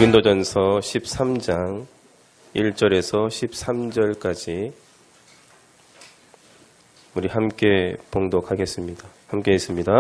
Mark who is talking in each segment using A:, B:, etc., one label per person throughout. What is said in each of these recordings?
A: 고린도전서 13장 1절에서 13절까지 우리 함께 봉독하겠습니다. 함께 있습니다.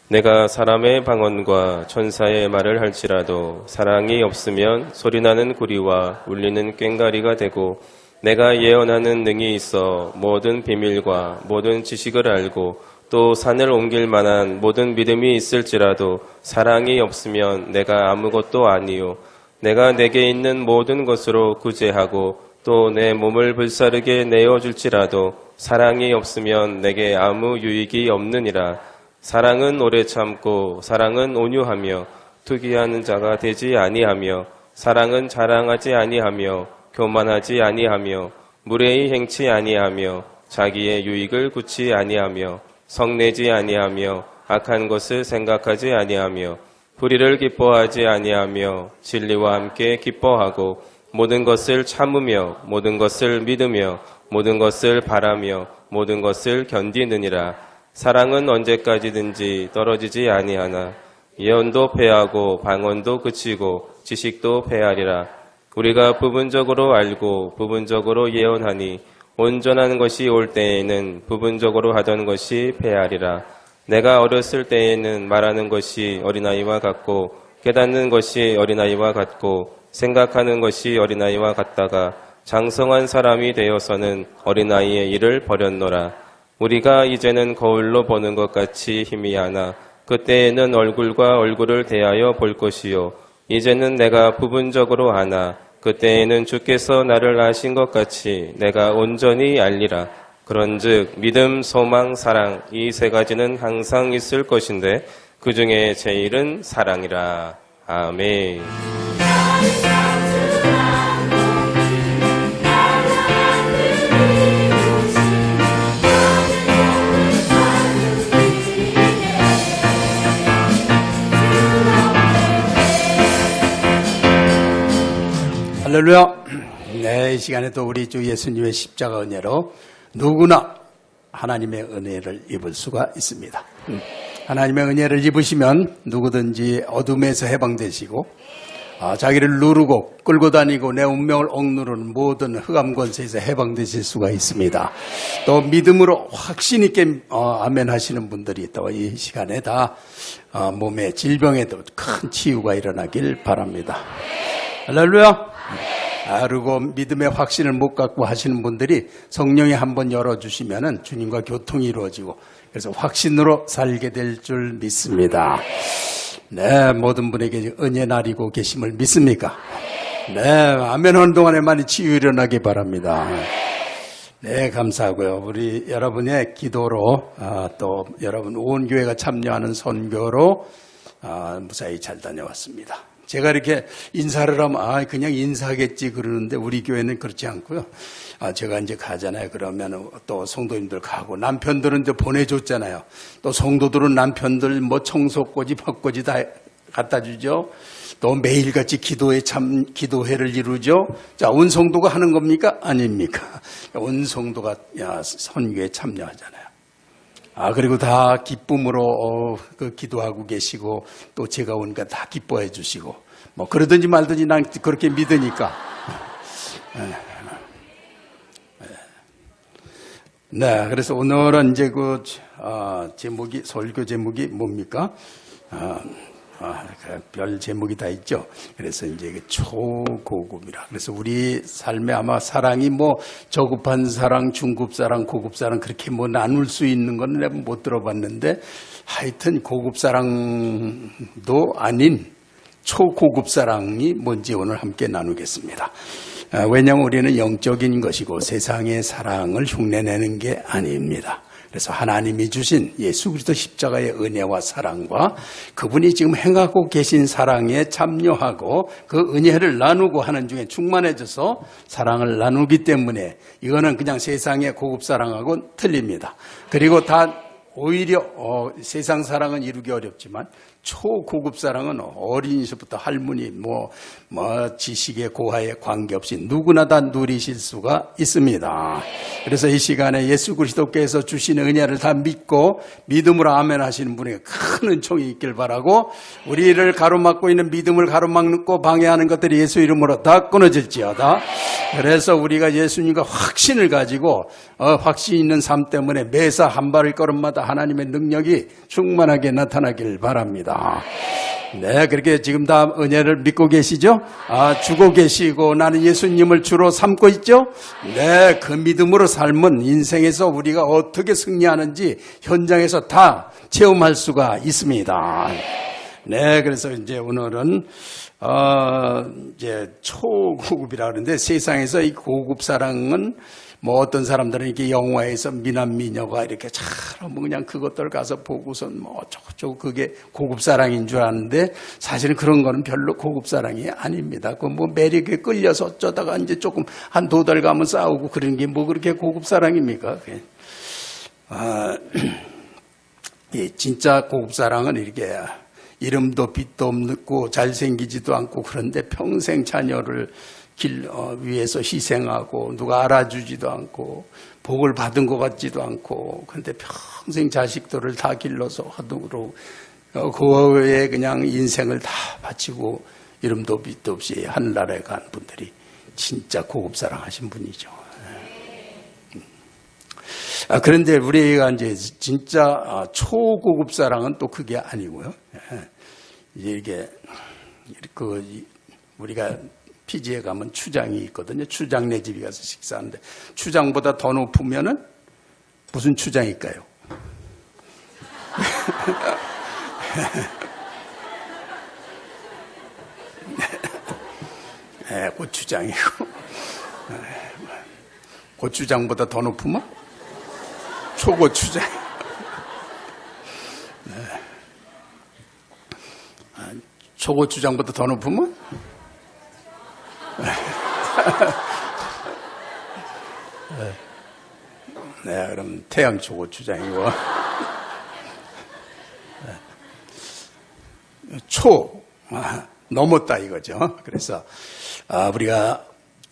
A: 내가 사람의 방언과 천사의 말을 할지라도 사랑이 없으면 소리나는 구리와 울리는 꽹과리가 되고, 내가 예언하는 능이 있어 모든 비밀과 모든 지식을 알고 또 산을 옮길 만한 모든 믿음이 있을지라도 사랑이 없으면 내가 아무것도 아니요. 내가 내게 있는 모든 것으로 구제하고 또 내 몸을 불사르게 내어줄지라도 사랑이 없으면 내게 아무 유익이 없느니라. 사랑은 오래 참고 사랑은 온유하며 투기하는 자가 되지 아니하며, 사랑은 자랑하지 아니하며 교만하지 아니하며 무례히 행치 아니하며 자기의 유익을 굳지 아니하며 성내지 아니하며 악한 것을 생각하지 아니하며 불의를 기뻐하지 아니하며 진리와 함께 기뻐하고 모든 것을 참으며 모든 것을 믿으며 모든 것을 바라며 모든 것을 견디느니라. 사랑은 언제까지든지 떨어지지 아니하나 예언도 패하고 방언도 그치고 지식도 패하리라. 우리가 부분적으로 알고 부분적으로 예언하니 온전한 것이 올 때에는 부분적으로 하던 것이 패하리라. 내가 어렸을 때에는 말하는 것이 어린아이와 같고 깨닫는 것이 어린아이와 같고 생각하는 것이 어린아이와 같다가 장성한 사람이 되어서는 어린아이의 일을 버렸노라. 우리가 이제는 거울로 보는 것 같이 희미하나 그때에는 얼굴과 얼굴을 대하여 볼 것이요. 이제는 내가 부분적으로 아나 그때에는 주께서 나를 아신 것 같이 내가 온전히 알리라. 그런즉 믿음, 소망, 사랑 이 세 가지는 항상 있을 것인데 그 중에 제일은 사랑이라. 아멘.
B: 할렐루야. 네, 이 시간에 또 우리 주 예수님의 십자가 은혜로 누구나 하나님의 은혜를 입을 수가 있습니다. 하나님의 은혜를 입으시면 누구든지 어둠에서 해방되시고 자기를 누르고 끌고 다니고 내 운명을 억누르는 모든 흑암 권세에서 해방되실 수가 있습니다. 또 믿음으로 확신 있게 아멘 하시는 분들이 있다고 이 시간에 다 몸의 질병에도 큰 치유가 일어나길 바랍니다. 할렐루야. 그리고 믿음의 확신을 못 갖고 하시는 분들이 성령이 한번 열어주시면 주님과 교통이 이루어지고 그래서 확신으로 살게 될 줄 믿습니다. 네, 모든 분에게 은혜 나리고 계심을 믿습니까? 네, 아멘 하는 동안에 많이 치유 일어나기 바랍니다. 네, 감사하고요. 우리 여러분의 기도로 또 여러분 온 교회가 참여하는 선교로 무사히 잘 다녀왔습니다. 제가 이렇게 인사를 하면 그냥 인사하겠지 그러는데 우리 교회는 그렇지 않고요. 제가 이제 가잖아요. 그러면 또 성도님들 가고 남편들은 이제 보내줬잖아요. 또 성도들은 남편들 뭐 청소꼬지 퍽꼬지 다 갖다 주죠. 또 매일같이 기도회를 이루죠. 자, 온 성도가 하는 겁니까? 아닙니까? 온 성도가 선교에 참여하잖아요. 그리고 다 기쁨으로 기도하고 계시고 또 제가 오니까 다 기뻐해 주시고 뭐 그러든지 말든지 난 그렇게 믿으니까. 네, 그래서 오늘은 이제 설교 제목이 뭡니까? 별 제목이 다 있죠. 그래서 이제 초고급이라. 그래서 우리 삶에 아마 사랑이 뭐 저급한 사랑, 중급 사랑, 고급 사랑 그렇게 뭐 나눌 수 있는 건 내가 못 들어봤는데 하여튼 고급 사랑도 아닌 초고급 사랑이 뭔지 오늘 함께 나누겠습니다. 왜냐하면 우리는 영적인 것이고 세상의 사랑을 흉내내는 게 아닙니다. 그래서 하나님이 주신 예수 그리스도 십자가의 은혜와 사랑과 그분이 지금 행하고 계신 사랑에 참여하고 그 은혜를 나누고 하는 중에 충만해져서 사랑을 나누기 때문에 이거는 그냥 세상의 고급 사랑하고는 틀립니다. 그리고 다 오히려 세상 사랑은 이루기 어렵지만 초고급 사랑은 어린이부터 할머니, 지식의 고하에 관계없이 누구나 다 누리실 수가 있습니다. 그래서 이 시간에 예수 그리스도께서 주신 은혜를 다 믿고 믿음으로 아멘 하시는 분에게 큰 은총이 있길 바라고, 우리를 가로막고 있는 믿음을 가로막고 방해하는 것들이 예수 이름으로 다 끊어질지어다. 그래서 우리가 예수님과 확신을 가지고 확신 있는 삶 때문에 매사 한 발을 걸음마다 하나님의 능력이 충만하게 나타나길 바랍니다. 네, 그렇게 지금 다 은혜를 믿고 계시죠? 주고 계시고 나는 예수님을 주로 삼고 있죠? 네, 그 믿음으로 삶은 인생에서 우리가 어떻게 승리하는지 현장에서 다 체험할 수가 있습니다. 네, 그래서 이제 오늘은 이제 초고급이라 그러는데, 세상에서 이 고급 사랑은 어떤 사람들은 이렇게 영화에서 미남 미녀가 이렇게 잘 그냥 그것들 가서 보고선 어쩌고저쩌고 그게 고급 사랑인 줄 아는데, 사실은 그런 거는 별로 고급 사랑이 아닙니다. 그 매력에 끌려서 어쩌다가 이제 조금 한 2달 가면 싸우고 그런 게 그렇게 고급 사랑입니까? 진짜 고급 사랑은 이렇게 이름도 빛도 없고 잘생기지도 않고, 그런데 평생 자녀를 위해서 희생하고 누가 알아주지도 않고 복을 받은 것 같지도 않고, 그런데 평생 자식들을 다 길러서 하도록 그거에 그냥 인생을 다 바치고 이름도 빛도 없이 하늘나라에 간 분들이 진짜 고급 사랑하신 분이죠. 그런데 우리가 이제 진짜 초고급 사랑은 또 그게 아니고요. 이게 우리가 피지에 가면 추장이 있거든요. 추장네 집에 가서 식사하는데 추장보다 더 높으면은 무슨 추장일까요? 네, 고추장이고, 고추장보다 더 높으면 초고추장. 네. 초고추장보다 더 높으면 네, 그럼 태양 초고추장이고, 넘었다 이거죠. 그래서 우리가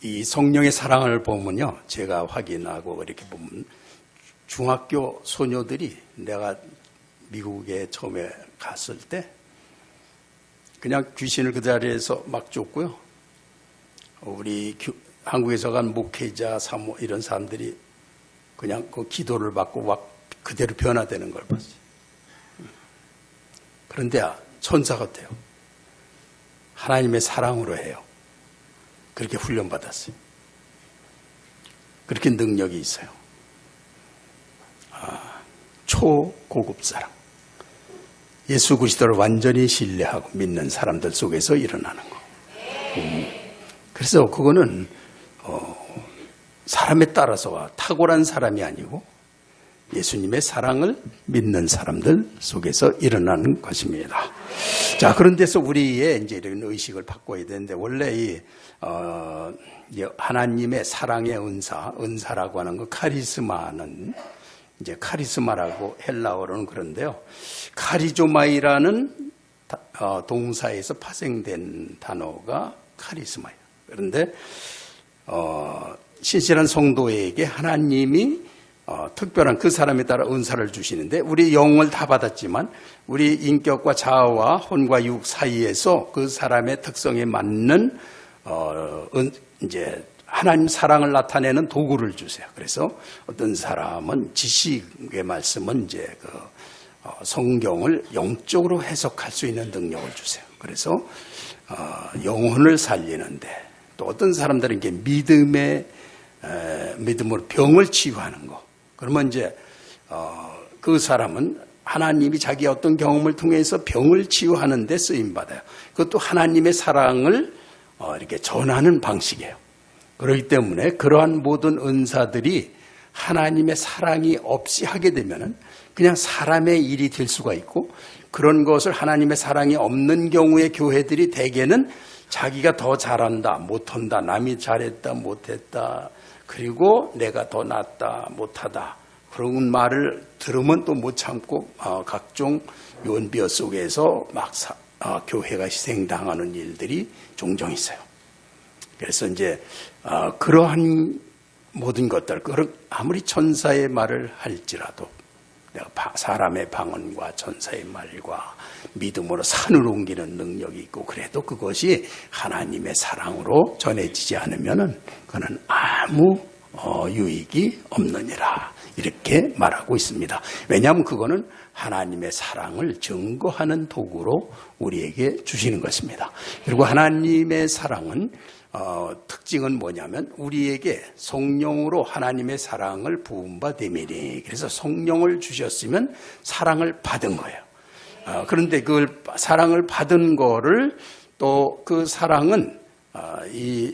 B: 이 성령의 사랑을 보면요, 제가 확인하고 이렇게 보면 중학교 소녀들이, 내가 미국에 처음에 갔을 때 그냥 귀신을 그 자리에서 막 쫓고요, 우리 한국에서 간 목회자, 사모 이런 사람들이 그냥 그 기도를 받고 막 그대로 변화되는 걸 봤어요. 그런데 천사 같아요. 하나님의 사랑으로 해요. 그렇게 훈련받았어요. 그렇게 능력이 있어요. 초고급 사랑. 예수 그리스도를 완전히 신뢰하고 믿는 사람들 속에서 일어나는 거. 그래서 그거는 사람에 따라서 탁월한 사람이 아니고 예수님의 사랑을 믿는 사람들 속에서 일어나는 것입니다. 자, 그런 데서 우리의 이제 이런 의식을 바꿔야 되는데, 원래 하나님의 사랑의 은사라고 하는 거, 카리스마는 이제 카리스마라고 헬라어로는 그런데요, 카리조마이라는 동사에서 파생된 단어가 카리스마예요. 그런데 신실한 성도에게 하나님이 특별한 그 사람에 따라 은사를 주시는데, 우리 영을 다 받았지만 우리 인격과 자아와 혼과 육 사이에서 그 사람의 특성에 맞는 이제 하나님 사랑을 나타내는 도구를 주세요. 그래서 어떤 사람은 지식의 말씀은 이제 성경을 영적으로 해석할 수 있는 능력을 주세요. 그래서 영혼을 살리는데, 또 어떤 사람들은 이게 믿음으로 병을 치유하는 거. 그러면 이제 그 사람은 하나님이 자기 어떤 경험을 통해서 병을 치유하는 데 쓰임 받아요. 그것도 하나님의 사랑을 이렇게 전하는 방식이에요. 그렇기 때문에 그러한 모든 은사들이 하나님의 사랑이 없이 하게 되면은 그냥 사람의 일이 될 수가 있고, 그런 것을 하나님의 사랑이 없는 경우에 교회들이 대개는 자기가 더 잘한다, 못한다, 남이 잘했다, 못했다, 그리고 내가 더 낫다, 못하다, 그런 말을 들으면 또 못 참고 각종 연비어 속에서 막 교회가 희생당하는 일들이 종종 있어요. 그래서 이제 그러한 모든 것들, 아무리 천사의 말을 할지라도 내가 사람의 방언과 천사의 말과 믿음으로 산을 옮기는 능력이 있고 그래도 그것이 하나님의 사랑으로 전해지지 않으면 그는 아무 유익이 없느니라 이렇게 말하고 있습니다. 왜냐하면 그거는 하나님의 사랑을 증거하는 도구로 우리에게 주시는 것입니다. 그리고 하나님의 사랑은 특징은 뭐냐면 우리에게 성령으로 하나님의 사랑을 부음받음이니 그래서 성령을 주셨으면 사랑을 받은 거예요. 그런데 그 사랑을 받은 거를 또 그 사랑은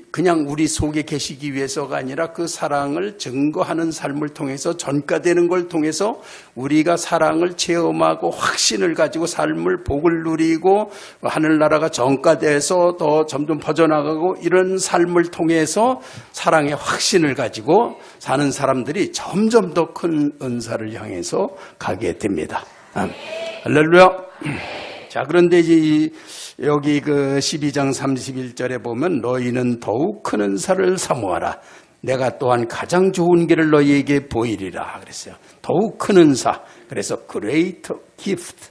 B: 그냥 우리 속에 계시기 위해서가 아니라 그 사랑을 증거하는 삶을 통해서 전가되는 걸 통해서 우리가 사랑을 체험하고 확신을 가지고 삶을 복을 누리고 하늘나라가 전가돼서 더 점점 퍼져나가고 이런 삶을 통해서 사랑의 확신을 가지고 사는 사람들이 점점 더 큰 은사를 향해서 가게 됩니다. 할렐루야. 자, 그런데 이제 여기 그 12장 31절에 보면 너희는 더욱 큰 은사를 사모하라. 내가 또한 가장 좋은 길을 너희에게 보이리라 그랬어요. 더욱 큰 은사. 그래서 greater gift.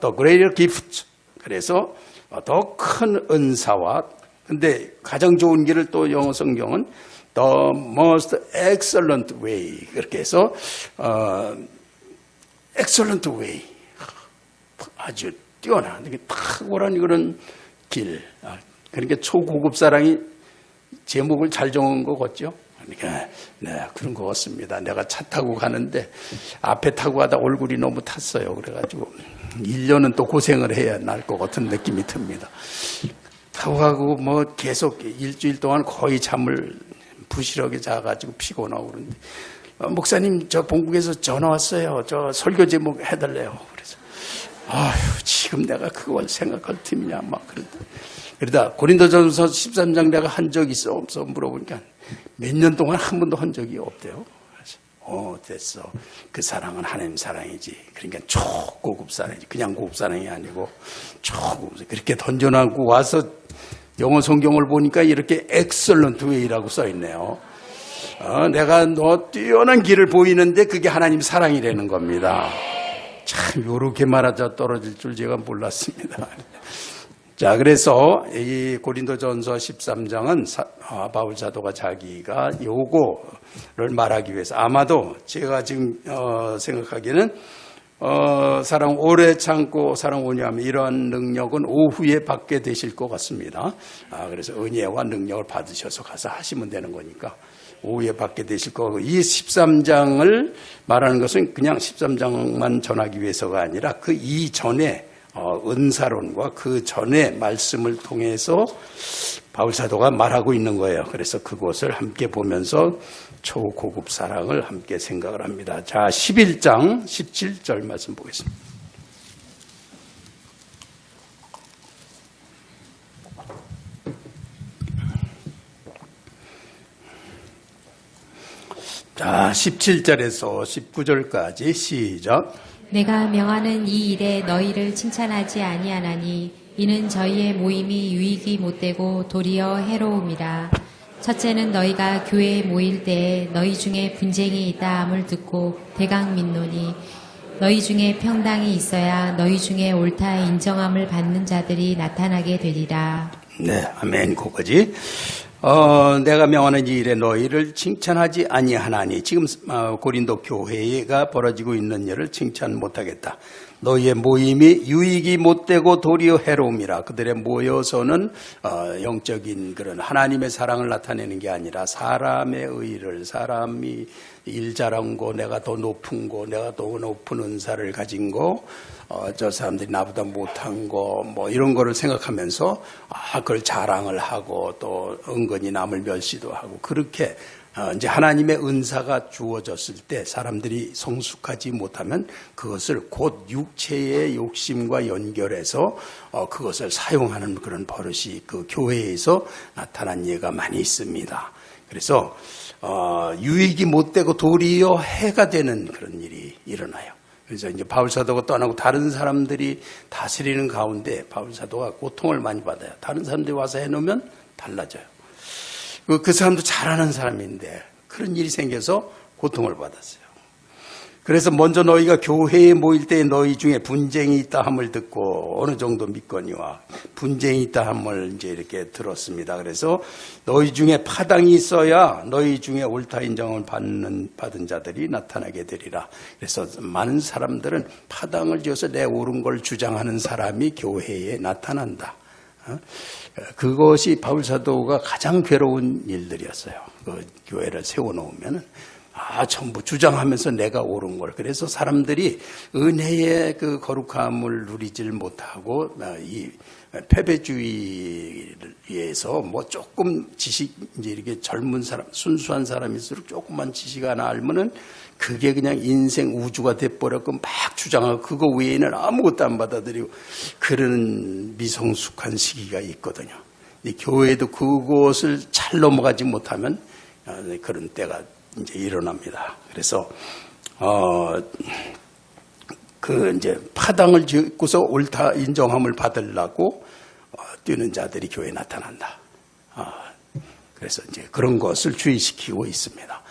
B: 또 greater gift. 그래서 더 큰 은사와 근데 가장 좋은 길을 또 영어 성경은 the most excellent way. 그렇게 해서 excellent way. 아주 뛰어난, 탁월한 그런 길. 그러니까 초고급 사랑이 제목을 잘 정한 거 같죠? 그러니까, 네, 그런 거 같습니다. 내가 차 타고 가는데 앞에 타고 가다 얼굴이 너무 탔어요. 그래가지고 1년은 또 고생을 해야 날 것 같은 느낌이 듭니다. 타고 가고 뭐 계속 일주일 동안 거의 잠을 부실하게 자가지고 피곤하고 그러는데 목사님 저 본국에서 전화 왔어요. 저 설교 제목 해달래요. 그래서 아휴, 지금 내가 그걸 생각할 틈이냐, 막 그러다 고린도전서 13장 내가 한 적 있어? 없어? 물어보니까 몇 년 동안 한 번도 한 적이 없대요. 그래서, 됐어. 그 사랑은 하나님 사랑이지. 그러니까 초고급 사랑이지. 그냥 고급 사랑이 아니고 초고급. 그렇게 던져놓고 와서 영어 성경을 보니까 이렇게 excellent way라고 써있네요. 내가 너 뛰어난 길을 보이는데 그게 하나님 사랑이라는 겁니다. 참 요렇게 말하자 떨어질 줄 제가 몰랐습니다. 자, 그래서 이 고린도전서 13장은 바울 사도가 자기가 요거를 말하기 위해서 아마도 제가 지금 생각하기에는 사랑 오래 참고 사랑 온유하면 이러한 능력은 오후에 받게 되실 것 같습니다. 그래서 은혜와 능력을 받으셔서 가서 하시면 되는 거니까 오후에 받게 되실 거고 이 13장을 말하는 것은 그냥 13장만 전하기 위해서가 아니라 그 이전에 은사론과 그 전에 말씀을 통해서 바울 사도가 말하고 있는 거예요. 그래서 그것을 함께 보면서 초고급 사랑을 함께 생각을 합니다. 자, 11장 17절 말씀 보겠습니다. 자, 17절에서 19절까지 시작.
C: 내가 명하는 이 일에 너희를 칭찬하지 아니하나니 이는 저희의 모임이 유익이 못되고 도리어 해로움이라. 첫째는 너희가 교회에 모일 때에 너희 중에 분쟁이 있다 함을 듣고 대강 믿노니 너희 중에 평당이 있어야 너희 중에 옳다 인정함을 받는 자들이 나타나게 되리라.
B: 네, 아멘. 그거지. 내가 명하는 이 일에 너희를 칭찬하지 아니하나니 지금 고린도 교회가 벌어지고 있는 일을 칭찬 못하겠다. 너희의 모임이 유익이 못되고 도리어 해로움이라. 그들의 모여서는 영적인 그런 하나님의 사랑을 나타내는 게 아니라 사람의 의의를 사람이 일 잘한 거 내가 더 높은 거 내가 더 높은 은사를 가진 거 저 사람들이 나보다 못한 거 뭐 이런 거를 생각하면서 그걸 자랑을 하고 또 은근히 남을 멸시도 하고 그렇게 이제 하나님의 은사가 주어졌을 때 사람들이 성숙하지 못하면 그것을 곧 육체의 욕심과 연결해서 그것을 사용하는 그런 버릇이 그 교회에서 나타난 예가 많이 있습니다. 그래서 유익이 못 되고 도리어 해가 되는 그런 일이 일어나요. 그래서 이제 바울 사도가 떠나고 다른 사람들이 다스리는 가운데 바울 사도가 고통을 많이 받아요. 다른 사람들이 와서 해놓으면 달라져요. 그 사람도 잘하는 사람인데 그런 일이 생겨서 고통을 받았어요. 그래서 먼저 너희가 교회에 모일 때 너희 중에 분쟁이 있다 함을 듣고 어느 정도 믿거니와 분쟁이 있다 함을 이제 이렇게 들었습니다. 그래서 너희 중에 파당이 있어야 너희 중에 옳다 인정을 받은 자들이 나타나게 되리라. 그래서 많은 사람들은 파당을 지어서 내 옳은 걸 주장하는 사람이 교회에 나타난다. 그것이 바울 사도가 가장 괴로운 일들이었어요. 그 교회를 세워놓으면은 전부 주장하면서 내가 옳은 걸. 그래서 사람들이 은혜의 그 거룩함을 누리질 못하고 이 패배주의에서 뭐 조금 지식, 이제 이렇게 젊은 사람, 순수한 사람일수록 조금만 지식 하나 알면은 그게 그냥 인생 우주가 돼버렸고 막 주장하고 그거 외에는 아무것도 안 받아들이고 그런 미성숙한 시기가 있거든요. 이 교회도 그것을 잘 넘어가지 못하면 그런 때가 이제 일어납니다. 그래서 그 이제 파당을 짓고서 옳다 인정함을 받으려고 뛰는 자들이 교회에 나타난다. 그래서 이제 그런 것을 주의시키고 있습니다.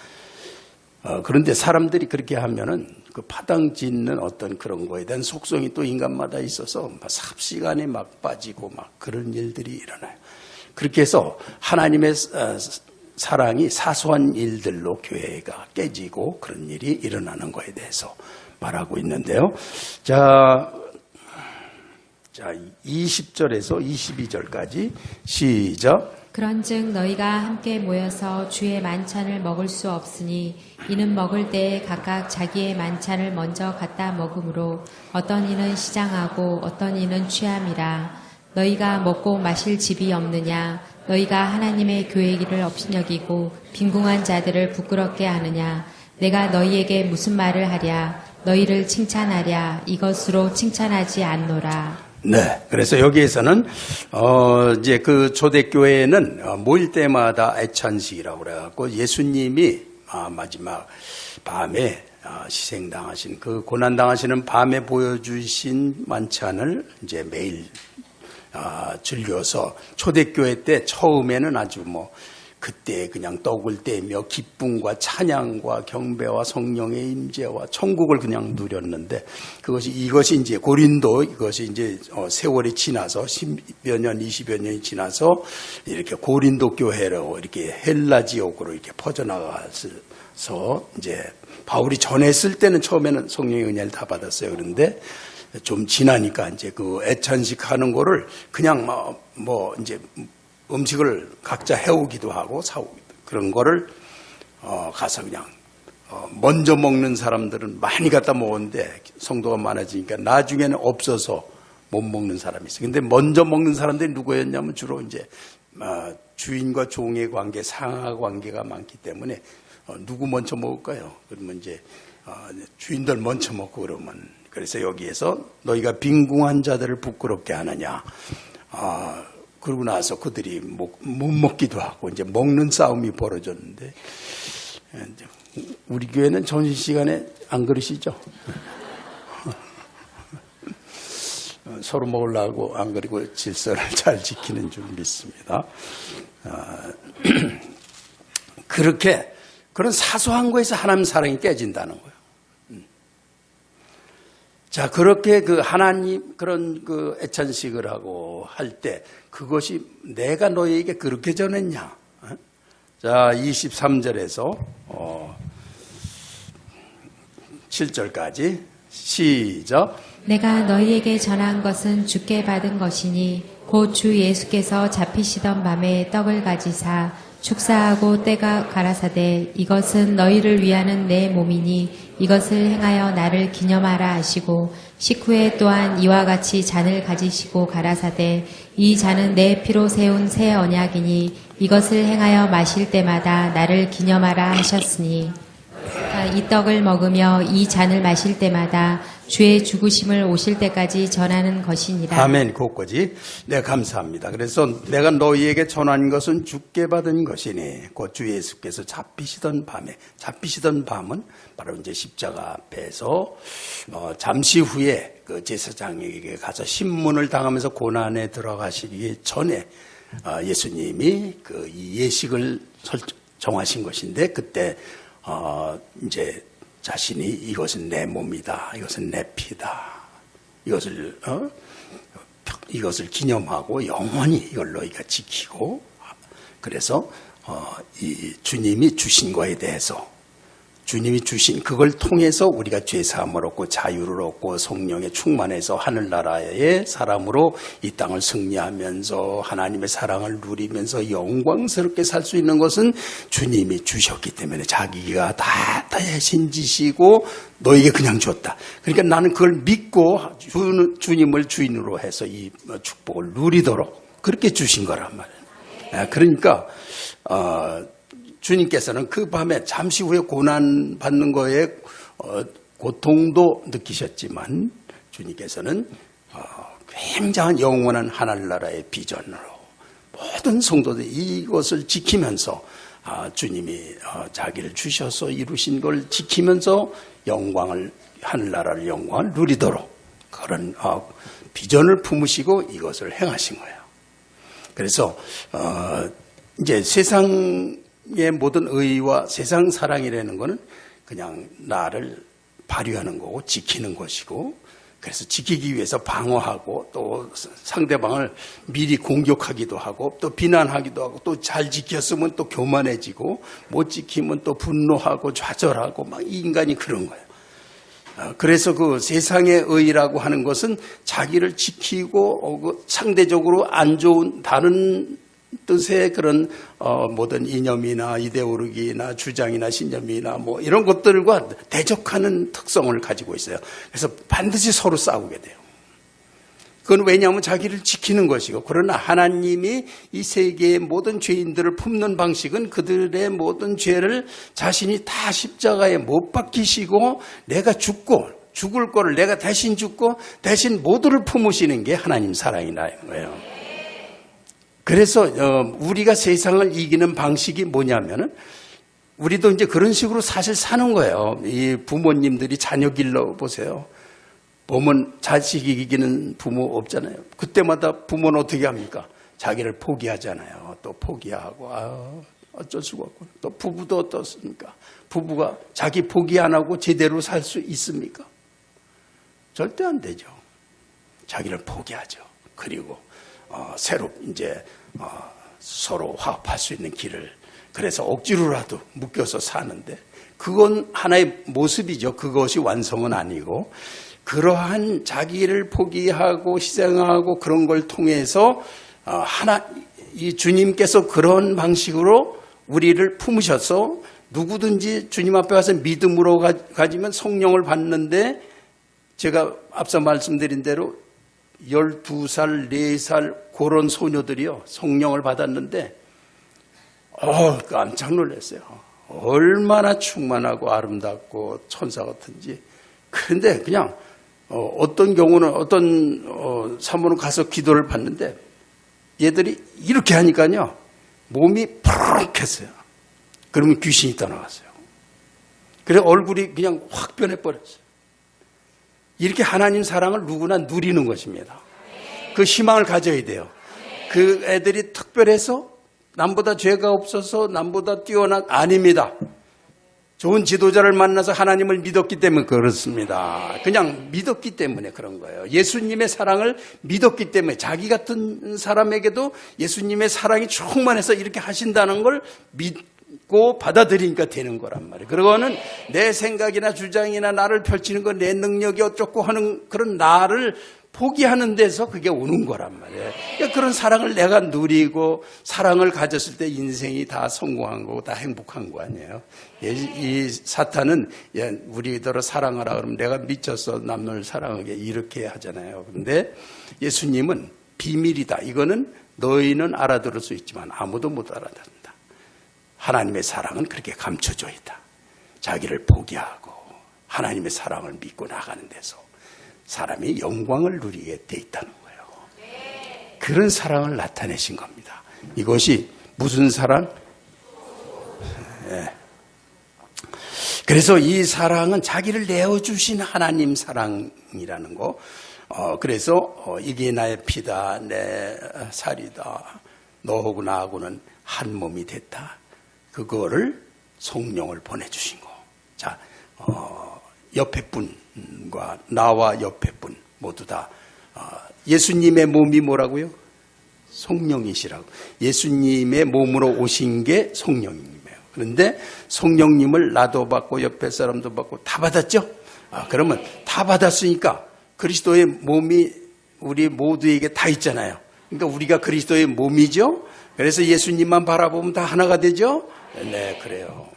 B: 그런데 사람들이 그렇게 하면은 그 파당 짓는 어떤 그런 거에 대한 속성이 또 인간마다 있어서 삽시간에 막 빠지고 막 그런 일들이 일어나요. 그렇게 해서 하나님의 사랑이 사소한 일들로 교회가 깨지고 그런 일이 일어나는 것에 대해서 말하고 있는데요. 자 20절에서 22절까지 시작.
C: 그런즉 너희가 함께 모여서 주의 만찬을 먹을 수 없으니 이는 먹을 때에 각각 자기의 만찬을 먼저 갖다 먹으므로 어떤 이는 시장하고 어떤 이는 취함이라. 너희가 먹고 마실 집이 없느냐? 너희가 하나님의 교회기를 업신여기고 빈궁한 자들을 부끄럽게 하느냐? 내가 너희에게 무슨 말을 하랴? 너희를 칭찬하랴? 이것으로 칭찬하지 않노라.
B: 네. 그래서 여기에서는, 이제 그 초대교회는 모일 때마다 애찬식이라고 그래갖고 예수님이 마지막 밤에 희생당하신 그 고난당하시는 밤에 보여주신 만찬을 이제 매일 즐겨서 초대교회 때 처음에는 아주 뭐 그때 그냥 떡을 떼며 기쁨과 찬양과 경배와 성령의 임재와 천국을 그냥 누렸는데 이것이 이제 고린도 이것이 이제 세월이 지나서 10여 년, 20여 년이 지나서 이렇게 고린도 교회로 이렇게 헬라 지역으로 이렇게 퍼져나가서 이제 바울이 전했을 때는 처음에는 성령의 은혜를 다 받았어요. 그런데 좀 지나니까 이제 그 애찬식 하는 거를 그냥 뭐 이제 음식을 각자 해오기도 하고 사오기도 그런 거를 가서 그냥 먼저 먹는 사람들은 많이 갖다 먹었는데 성도가 많아지니까 나중에는 없어서 못 먹는 사람이 있어요. 근데 먼저 먹는 사람들이 누구였냐면 주로 이제 주인과 종의 관계, 상하 관계가 많기 때문에 누구 먼저 먹을까요? 그러면 이제 주인들 먼저 먹고 그러면 그래서 여기에서 너희가 빈궁한 자들을 부끄럽게 하느냐. 그러고 나서 그들이 못 먹기도 하고 이제 먹는 싸움이 벌어졌는데 우리 교회는 점심시간에 안 그러시죠? 서로 먹으려고 안 그리고 질서를 잘 지키는 줄 믿습니다. 그렇게 그런 사소한 거에서 하나님 사랑이 깨진다는 거예요. 자, 그렇게 그 하나님 그런 그 애찬식을 하고 할 때 그것이 내가 너희에게 그렇게 전했냐? 자, 23절에서 7절까지 시작.
C: 내가 너희에게 전한 것은 주께 받은 것이니 곧 주 예수께서 잡히시던 밤에 떡을 가지사 축사하고 때가 가라사대 이것은 너희를 위하는 내 몸이니 이것을 행하여 나를 기념하라 하시고 식후에 또한 이와 같이 잔을 가지시고 가라사대 이 잔은 내 피로 세운 새 언약이니 이것을 행하여 마실 때마다 나를 기념하라 하셨으니 이 떡을 먹으며 이 잔을 마실 때마다 주의 죽으심을 오실 때까지 전하는 것이니라.
B: 아멘. 그거지. 네, 감사합니다. 그래서 내가 너희에게 전한 것은 주께 받은 것이니 곧 주 예수께서 잡히시던 밤은 바로 이제 십자가 앞에서 잠시 후에 그 제사장에게 가서 신문을 당하면서 고난에 들어가시기 전에 예수님이 그 예식을 정하신 것인데 그때 이제 자신이 이것은 내 몸이다, 이것은 내 피다, 이것을 기념하고 영원히 이걸 너희가 지키고, 그래서 이 주님이 주신 거에 대해서 주님이 주신 그걸 통해서 우리가 죄사함을 얻고 자유를 얻고 성령에 충만해서 하늘나라의 사람으로 이 땅을 승리하면서 하나님의 사랑을 누리면서 영광스럽게 살 수 있는 것은 주님이 주셨기 때문에 자기가 다 대신 지시고 너에게 그냥 줬다. 그러니까 나는 그걸 믿고 주님을 주인으로 해서 이 축복을 누리도록 그렇게 주신 거란 말이에요. 그러니까 주님께서는 그 밤에 잠시 후에 고난 받는 거에 고통도 느끼셨지만 주님께서는 굉장한 영원한 하늘나라의 비전으로 모든 성도들이 이것을 지키면서 주님이 자기를 주셔서 이루신 걸 지키면서 하늘나라를 영광을 누리도록 그런 비전을 품으시고 이것을 행하신 거예요. 그래서 이제 세상의 모든 의와 세상 사랑이라는 것은 그냥 나를 발휘하는 거고 지키는 것이고, 그래서 지키기 위해서 방어하고 또 상대방을 미리 공격하기도 하고 또 비난하기도 하고 또 잘 지켰으면 또 교만해지고 못 지키면 또 분노하고 좌절하고 막 인간이 그런 거예요. 그래서 그 세상의 의라고 하는 것은 자기를 지키고 상대적으로 안 좋은 다른 뜻의 그런 모든 이념이나 이데올로기나 주장이나 신념이나 뭐 이런 것들과 대적하는 특성을 가지고 있어요. 그래서 반드시 서로 싸우게 돼요. 그건 왜냐하면 자기를 지키는 것이고, 그러나 하나님이 이 세계의 모든 죄인들을 품는 방식은 그들의 모든 죄를 자신이 다 십자가에 못 박히시고 내가 죽을 거를 내가 대신 죽고 대신 모두를 품으시는 게 하나님 사랑이라는 거예요. 그래서 우리가 세상을 이기는 방식이 뭐냐면은 우리도 이제 그런 식으로 사실 사는 거예요. 이 부모님들이 자녀 길러 보세요. 보면 자식 이기는 부모 없잖아요. 그때마다 부모는 어떻게 합니까? 자기를 포기하잖아요. 또 포기하고 어쩔 수가 없고, 또 부부도 어떻습니까? 부부가 자기 포기 안 하고 제대로 살 수 있습니까? 절대 안 되죠. 자기를 포기하죠. 그리고 새로 이제 서로 화합할 수 있는 길을, 그래서 억지로라도 묶여서 사는데 그건 하나의 모습이죠. 그것이 완성은 아니고, 그러한 자기를 포기하고 희생하고 그런 걸 통해서 이 주님께서 그런 방식으로 우리를 품으셔서 누구든지 주님 앞에 가서 믿음으로 가지면 성령을 받는데, 제가 앞서 말씀드린 대로 12살, 4살 그런 소녀들이요 성령을 받았는데 깜짝 놀랐어요. 얼마나 충만하고 아름답고 천사 같은지. 그런데 그냥 어떤 경우는 어떤 사모는 가서 기도를 받는데 얘들이 이렇게 하니까요 몸이 푸르륵했어요. 그러면 귀신이 떠나갔어요. 그래서 얼굴이 그냥 확 변해버렸어요. 이렇게 하나님 사랑을 누구나 누리는 것입니다. 그 희망을 가져야 돼요. 그 애들이 특별해서 남보다 죄가 없어서 남보다 뛰어난 아닙니다. 좋은 지도자를 만나서 하나님을 믿었기 때문에 그렇습니다. 그냥 믿었기 때문에 그런 거예요. 예수님의 사랑을 믿었기 때문에 자기 같은 사람에게도 예수님의 사랑이 충만해서 이렇게 하신다는 걸 믿고 받아들이니까 되는 거란 말이에요. 그러고는 내 생각이나 주장이나 나를 펼치는 거, 내 능력이 어쩌고 하는 그런 나를 포기하는 데서 그게 오는 거란 말이에요. 그러니까 그런 사랑을 내가 누리고 사랑을 가졌을 때 인생이 다 성공한 거고 다 행복한 거 아니에요. 이 사탄은 우리더러 사랑하라 그러면 내가 미쳤어 남을 사랑하게 이렇게 하잖아요. 그런데 예수님은 비밀이다. 이거는 너희는 알아들을 수 있지만 아무도 못 알아듣는다. 하나님의 사랑은 그렇게 감춰져 있다. 자기를 포기하고 하나님의 사랑을 믿고 나가는 데서 사람이 영광을 누리게 돼 있다는 거예요. 그런 사랑을 나타내신 겁니다. 이것이 무슨 사랑? 예. 그래서 이 사랑은 자기를 내어주신 하나님 사랑이라는 거. 그래서 이게 나의 피다, 내 살이다. 너하고 나하고는 한 몸이 됐다. 그거를 성령을 보내주신 거. 자, 옆에 분과 나와 옆에 분 모두 다 예수님의 몸이 뭐라고요? 성령이시라고. 예수님의 몸으로 오신 게 성령님이에요. 그런데 성령님을 나도 받고 옆에 사람도 받고 다 받았죠? 그러면 다 받았으니까 그리스도의 몸이 우리 모두에게 다 있잖아요. 그러니까 우리가 그리스도의 몸이죠? 그래서 예수님만 바라보면 다 하나가 되죠? 네, 그래요.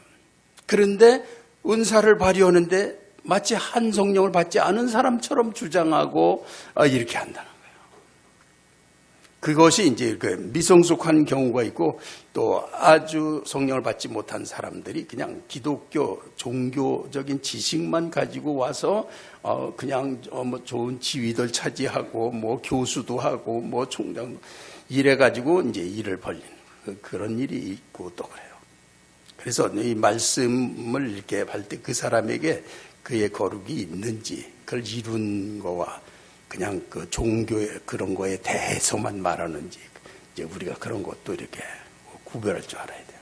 B: 그런데 은사를 발휘하는데 마치 한 성령을 받지 않은 사람처럼 주장하고 이렇게 한다는 거예요. 그것이 이제 미성숙한 경우가 있고 또 아주 성령을 받지 못한 사람들이 그냥 기독교 종교적인 지식만 가지고 와서 그냥 뭐 좋은 지위들 차지하고 뭐 교수도 하고 뭐 총장 이래 가지고 이제 일을 벌리는 그런 일이 있고 또 그래요. 그래서 이 말씀을 이렇게 할 때 그 사람에게 그의 거룩이 있는지 그걸 이룬 거와 그냥 그 종교의 그런 거에 대해서만 말하는지 이제 우리가 그런 것도 이렇게 구별할 줄 알아야 돼요.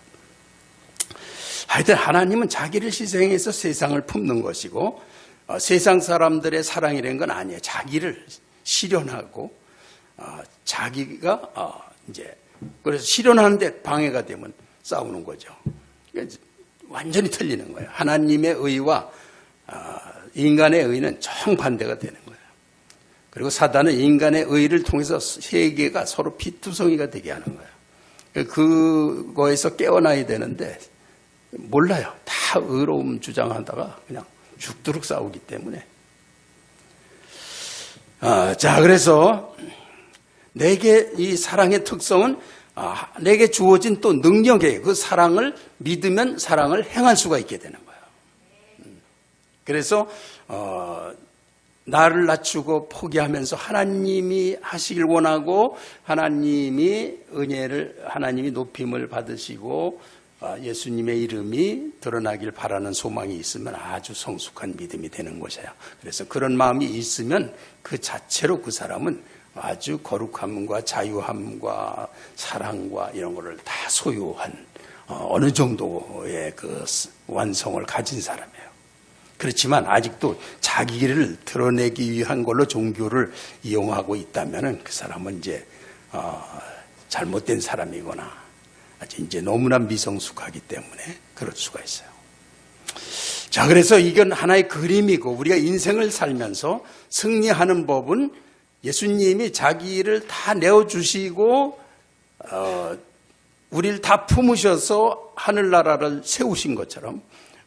B: 하여튼 하나님은 자기를 희생해서 세상을 품는 것이고 세상 사람들의 사랑이라는 건 아니에요. 자기를 실현하고 자기가 이제 그래서 실현하는데 방해가 되면 싸우는 거죠. 그러니까 완전히 틀리는 거예요. 하나님의 의와 인간의 의는 정반대가 되는 거예요. 그리고 사단은 인간의 의를 통해서 세계가 서로 피투성이가 되게 하는 거예요. 그거에서 깨어나야 되는데 몰라요. 다 의로움 주장하다가 그냥 죽도록 싸우기 때문에. 자, 그래서 내게 이 사랑의 특성은 내게 주어진 또 능력이에요. 그 사랑을 믿으면 사랑을 행할 수가 있게 되는 거예요. 그래서 나를 낮추고 포기하면서 하나님이 하시길 원하고 하나님이 은혜를 하나님이 높임을 받으시고 예수님의 이름이 드러나길 바라는 소망이 있으면 아주 성숙한 믿음이 되는 것이에요. 그래서 그런 마음이 있으면 그 자체로 그 사람은 아주 거룩함과 자유함과 사랑과 이런 거를 다 소유한 어느 정도의 그 완성을 가진 사람이에요. 그렇지만 아직도 자기를 드러내기 위한 걸로 종교를 이용하고 있다면은 그 사람은 이제 잘못된 사람이거나 아주 이제 너무나 미성숙하기 때문에 그럴 수가 있어요. 자, 그래서 이건 하나의 그림이고 우리가 인생을 살면서 승리하는 법은 예수님이 자기를 다 내어주시고 우리를 다 품으셔서 하늘나라를 세우신 것처럼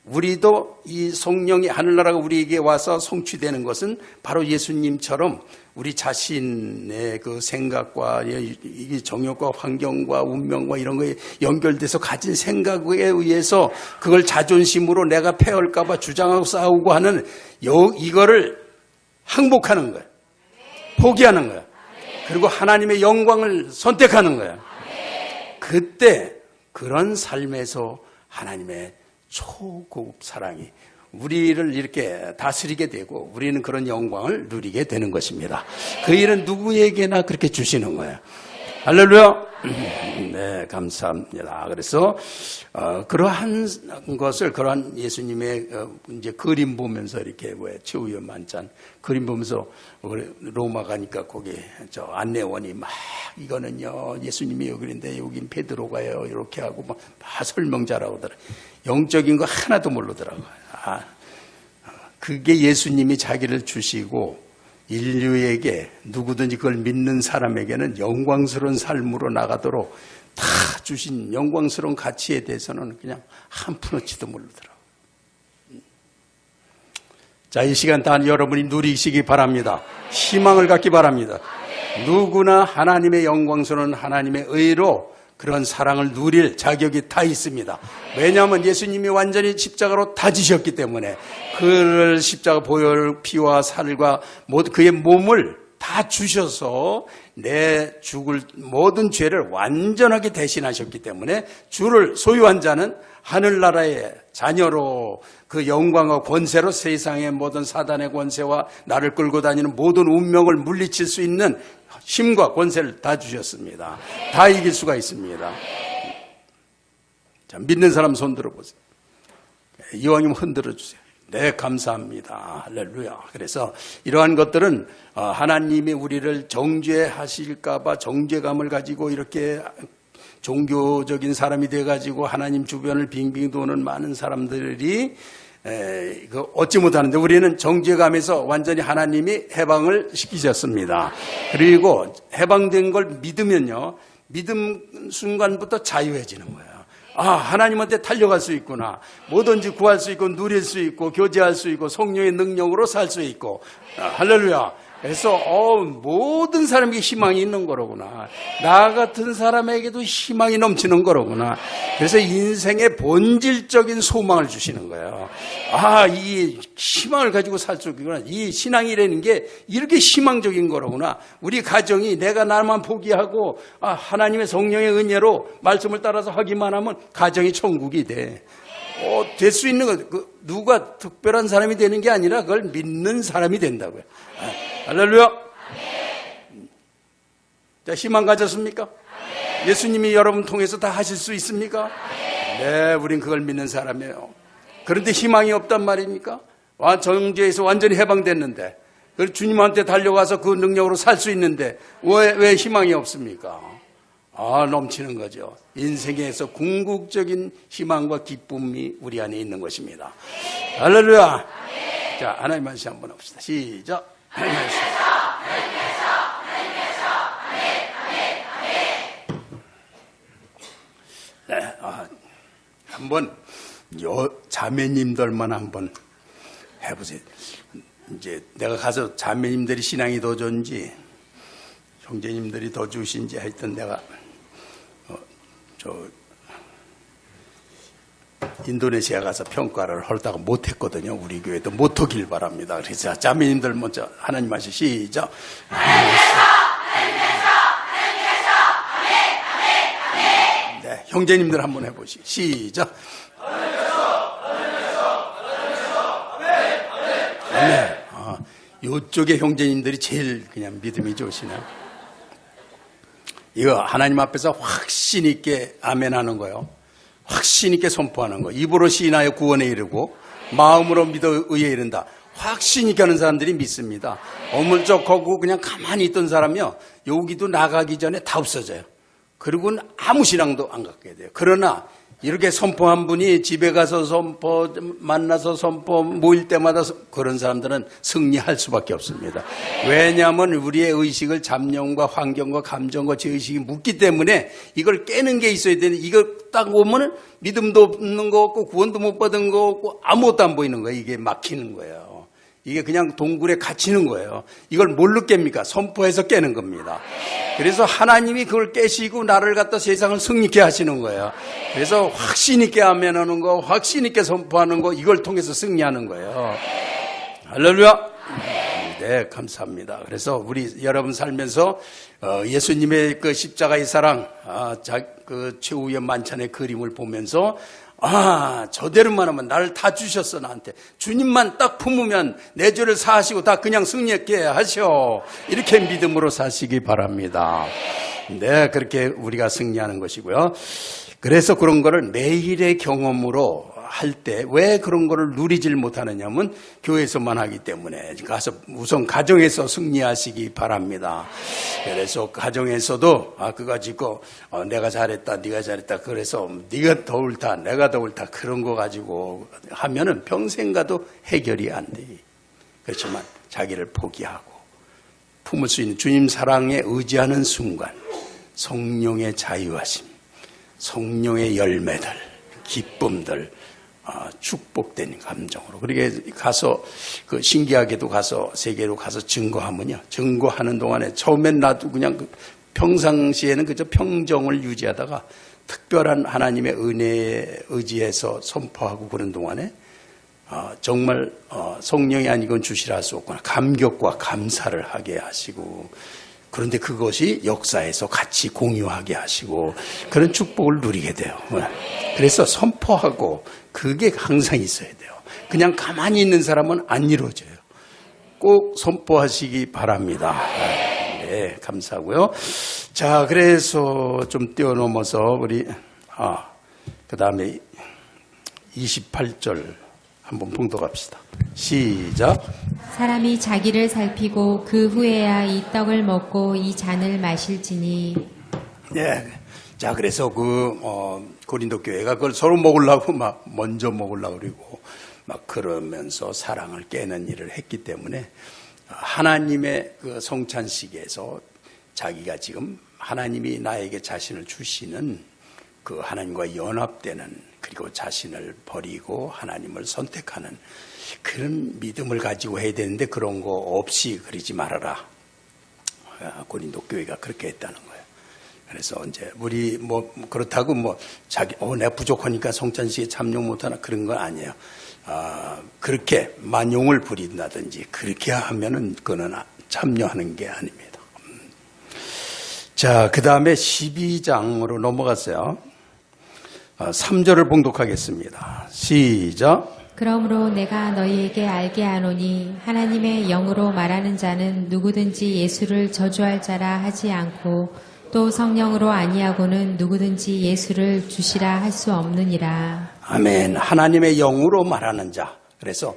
B: 우리도 이 성령이 하늘나라가 우리에게 와서 성취되는 것은 바로 예수님처럼 우리 자신의 그 생각과 이 정욕과 환경과 운명과 이런 거에 연결돼서 가진 생각에 의해서 그걸 자존심으로 내가 패할까 봐 주장하고 싸우고 하는 이거를 항복하는 거예요. 포기하는 거예요. 그리고 하나님의 영광을 선택하는 거예요. 그때 그런 삶에서 하나님의 초고급 사랑이 우리를 이렇게 다스리게 되고 우리는 그런 영광을 누리게 되는 것입니다. 그 일은 누구에게나 그렇게 주시는 거예요. 할렐루야. 네, 감사합니다. 그래서 그러한 것을 그러한 예수님의 이제 그림 보면서 이렇게 최후의 만찬 그림 보면서 로마 가니까 거기 저 안내원이 막 이거는요 예수님이 여기인데 여긴 베드로가요 이렇게 하고 막 다 설명 잘하더라. 영적인 거 하나도 모르더라고요. 그게 예수님이 자기를 주시고 인류에게 누구든지 그걸 믿는 사람에게는 영광스러운 삶으로 나가도록 다 주신 영광스러운 가치에 대해서는 그냥 한 푼어치도 모르더라고요. 자, 이 시간 다 여러분이 누리시기 바랍니다. 희망을 갖기 바랍니다. 누구나 하나님의 영광스러운 하나님의 의로 그런 사랑을 누릴 자격이 다 있습니다. 왜냐하면 예수님이 완전히 십자가로 다지셨기 때문에 그를 십자가 보혈 피와 살과 그의 몸을 다 주셔서 내 죽을 모든 죄를 완전하게 대신하셨기 때문에 주를 소유한 자는 하늘나라의 자녀로 그 영광과 권세로 세상의 모든 사단의 권세와 나를 끌고 다니는 모든 운명을 물리칠 수 있는 힘과 권세를 다 주셨습니다. 다 이길 수가 있습니다. 자, 믿는 사람 손 들어보세요. 이왕이면 흔들어 주세요. 네, 감사합니다. 할렐루야. 그래서 이러한 것들은 하나님이 우리를 정죄하실까봐 정죄감을 가지고 이렇게 종교적인 사람이 돼가지고 하나님 주변을 빙빙 도는 많은 사람들이 얻지 못하는데 우리는 정죄감에서 완전히 하나님이 해방을 시키셨습니다. 그리고 해방된 걸 믿으면요, 믿음 순간부터 자유해지는 거예요. 하나님한테 달려갈 수 있구나. 뭐든지 구할 수 있고 누릴 수 있고 교제할 수 있고 성령의 능력으로 살 수 있고. 할렐루야. 그래서 모든 사람에게 희망이 있는 거로구나. 나 같은 사람에게도 희망이 넘치는 거로구나. 그래서 인생의 본질적인 소망을 주시는 거예요. 이 희망을 가지고 살 수 있구나. 이 신앙이라는 게 이렇게 희망적인 거로구나. 우리 가정이 내가 나만 포기하고 하나님의 성령의 은혜로 말씀을 따라서 하기만 하면 가정이 천국이 돼. 될 수 있는 거, 누가 특별한 사람이 되는 게 아니라 그걸 믿는 사람이 된다고요. 할렐루야. 자, 희망 가졌습니까? 예수님이 여러분 통해서 다 하실 수 있습니까? 네, 우린 그걸 믿는 사람이에요. 그런데 희망이 없단 말입니까? 정죄에서 완전히 해방됐는데, 주님한테 달려가서 그 능력으로 살 수 있는데 왜 희망이 없습니까? 넘치는 거죠. 인생에서 궁극적인 희망과 기쁨이 우리 안에 있는 것입니다. 할렐루야. 자, 하나님 말씀 한번 합시다. 시작. 네, 한번 자매님들만 한번 해보세요. 이제 내가 가서 자매님들이 신앙이 더 좋은지 형제님들이 더 좋으신지 하여튼 내가 인도네시아 가서 평가를 하다가 못했거든요. 우리 교회도 못하길 바랍니다. 그래서 자매님들 먼저 하나님 말씀 시작. 네, 형제님들 한번 해보시죠. 시작. 네, 이쪽에 형제님들이 제일 그냥 믿음이 좋으시네요. 이거 하나님 앞에서 확신 있게 아멘 하는 거예요. 확신 있게 선포하는 거. 입으로 시인하여 구원에 이르고 마음으로 믿어 의에 이른다. 확신 있게 하는 사람들이 믿습니다. 어물쩍하고 그냥 가만히 있던 사람이요, 여기도 나가기 전에 다 없어져요. 그리고는 아무 신앙도 안 갖게 돼요. 그러나 이렇게 선포한 분이 집에 가서 선포, 만나서 선포, 모일 때마다 그런 사람들은 승리할 수밖에 없습니다. 왜냐하면 우리의 의식을 잡념과 환경과 감정과 죄의식이 묻기 때문에 이걸 깨는 게 있어야 되는데, 이걸 딱 오면은 믿음도 없는 거 없고 구원도 못 받은 거 없고 아무것도 안 보이는 거예요. 이게 막히는 거예요. 이게 그냥 동굴에 갇히는 거예요. 이걸 뭘로 깹니까? 선포해서 깨는 겁니다. 그래서 하나님이 그걸 깨시고 나를 갖다 세상을 승리케 하시는 거예요. 그래서 확신 있게 아멘하는 거, 확신 있게 선포하는 거, 이걸 통해서 승리하는 거예요. 할렐루야. 네, 감사합니다. 그래서 우리 여러분 살면서 예수님의 그 십자가의 사랑, 그 최후의 만찬의 그림을 보면서 저대로만 하면 나를 다 주셨어, 나한테. 주님만 딱 품으면 내 죄를 사하시고 다 그냥 승리하게 하셔. 이렇게 믿음으로 사시기 바랍니다. 네, 그렇게 우리가 승리하는 것이고요. 그래서 그런 거를 매일의 경험으로 할 때 왜 그런 거를 누리질 못하느냐면 교회에서만 하기 때문에 가서 우선 가정에서 승리하시기 바랍니다. 그래서 가정에서도 그거 가지고 내가 잘했다, 네가 잘했다, 그래서 네가 더 옳다, 내가 더 옳다, 그런 거 가지고 하면은 평생 가도 해결이 안 돼. 그렇지만 자기를 포기하고 품을 수 있는 주님 사랑에 의지하는 순간 성령의 자유하심, 성령의 열매들, 기쁨들, 축복된 감정으로. 그렇게 가서 신기하게도 가서 세계로 가서 증거하면요, 증거하는 동안에 처음엔 나도 그냥 평상시에는 그저 평정을 유지하다가 특별한 하나님의 은혜에 의지해서 선포하고 그런 동안에 정말 성령이 아니건 주시라 할 수 없구나. 감격과 감사를 하게 하시고, 그런데 그것이 역사에서 같이 공유하게 하시고 그런 축복을 누리게 돼요. 그래서 선포하고 그게 항상 있어야 돼요. 그냥 가만히 있는 사람은 안 이루어져요. 꼭 선포하시기 바랍니다. 네, 감사하고요. 자, 그래서 좀 뛰어넘어서 우리 그 다음에 28절 한번 봉독합시다. 시작.
C: 사람이 자기를 살피고 그 후에야 이 떡을 먹고 이 잔을 마실지니.
B: 네. 자, 그래서 고린도 교회가 그걸 서로 먹으려고 막 먼저 먹으려고 그러고 막 그러면서 사랑을 깨는 일을 했기 때문에 하나님의 그 성찬식에서 자기가 지금 하나님이 나에게 자신을 주시는 그 하나님과 연합되는, 그리고 자신을 버리고 하나님을 선택하는 그런 믿음을 가지고 해야 되는데 그런 거 없이 그러지 말아라. 고린도 교회가 그렇게 했다는 거예요. 그래서 이제 우리 그렇다고 내가 부족하니까 성찬식에 참여 못하나 그런 건 아니에요. 그렇게 만용을 부린다든지 그렇게 하면은 그거는 참여하는 게 아닙니다. 자, 그 다음에 12장으로 넘어갔어요. 3절을 봉독하겠습니다. 시작.
C: 그러므로 내가 너희에게 알게 하노니 하나님의 영으로 말하는 자는 누구든지 예수를 저주할 자라 하지 않고 또 성령으로 아니하고는 누구든지 예수를 주시라 할 수 없느니라.
B: 아멘. 하나님의 영으로 말하는 자. 그래서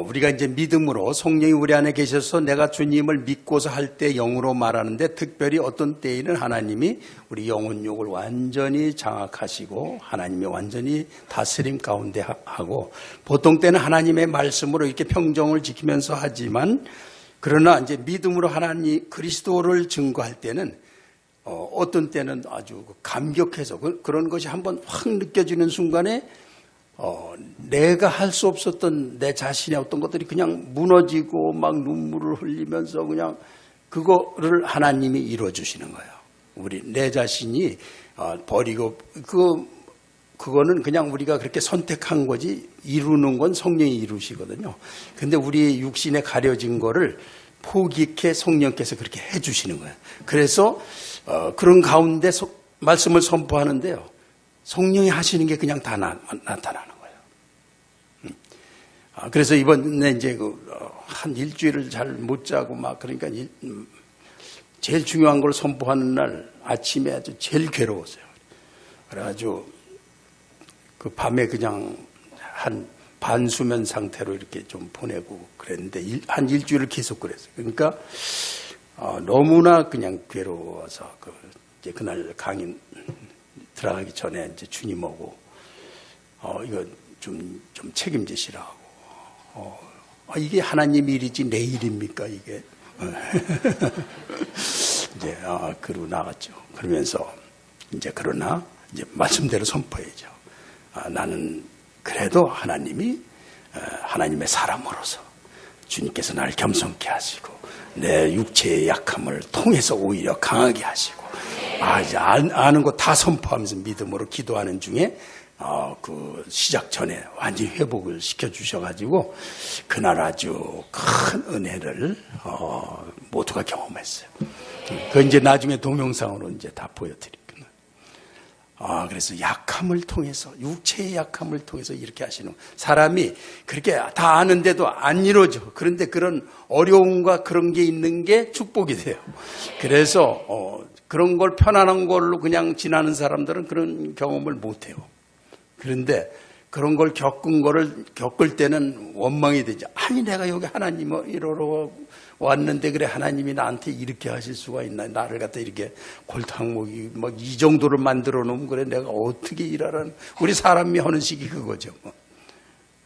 B: 우리가 이제 믿음으로 성령이 우리 안에 계셔서 내가 주님을 믿고서 할 때 영으로 말하는데, 특별히 어떤 때에는 하나님이 우리 영혼욕을 완전히 장악하시고 하나님이 완전히 다스림 가운데 하고, 보통 때는 하나님의 말씀으로 이렇게 평정을 지키면서 하지만, 그러나 이제 믿음으로 하나님 그리스도를 증거할 때는 어떤 때는 아주 감격해서 그런 것이 한번 확 느껴지는 순간에 내가 할 수 없었던 내 자신의 어떤 것들이 그냥 무너지고 막 눈물을 흘리면서 그냥 그거를 하나님이 이루어주시는 거예요. 내 자신이 버리고 그거는 그냥 우리가 그렇게 선택한 거지, 이루는 건 성령이 이루시거든요. 근데 우리 육신에 가려진 거를 포기케 성령께서 그렇게 해주시는 거예요. 그래서 그런 가운데 말씀을 선포하는데요, 성령이 하시는 게 그냥 다 나타나는 거예요. 그래서 이번에 이제 한 일주일을 잘 못 자고 막 그러니까 제일 중요한 걸 선포하는 날 아침에 아주 제일 괴로웠어요. 그래가지고 그 밤에 그냥 한 반수면 상태로 이렇게 좀 보내고 그랬는데 한 일주일을 계속 그랬어요. 그러니까 너무나 그냥 괴로워서 이제 그날 강의 들어가기 전에 이제 주님하고 이거 좀 책임지시라고. 이게 하나님 일이지 내 일입니까 이게? 이제 그러고 나갔죠. 그러면서 이제 그러나 이제 말씀대로 선포해야죠. 나는 그래도 하나님이 하나님의 사람으로서 주님께서 나를 겸손케 하시고 내 육체의 약함을 통해서 오히려 강하게 하시고 이제 아는 거 다 선포하면서 믿음으로 기도하는 중에 그 시작 전에 완전히 회복을 시켜주셔가지고 그날 아주 큰 은혜를 모두가 경험했어요. 그 이제 나중에 동영상으로 이제 다 보여드릴게요. 그래서 약함을 통해서, 육체의 약함을 통해서 이렇게 하시는, 사람이 그렇게 다 아는데도 안 이루어져. 그런데 그런 어려움과 그런 게 있는 게 축복이 돼요. 그래서 그런 걸 편안한 걸로 그냥 지나는 사람들은 그런 경험을 못 해요. 그런데 그런 걸 겪을 때는 원망이 되죠. 아니, 내가 여기 하나님을 이러러 왔는데 그래 하나님이 나한테 이렇게 하실 수가 있나? 나를 갖다 이렇게 골탕먹이 막 이 정도를 만들어 놓으면 그래 내가 어떻게 일하라는, 우리 사람이 하는 식이 그거죠.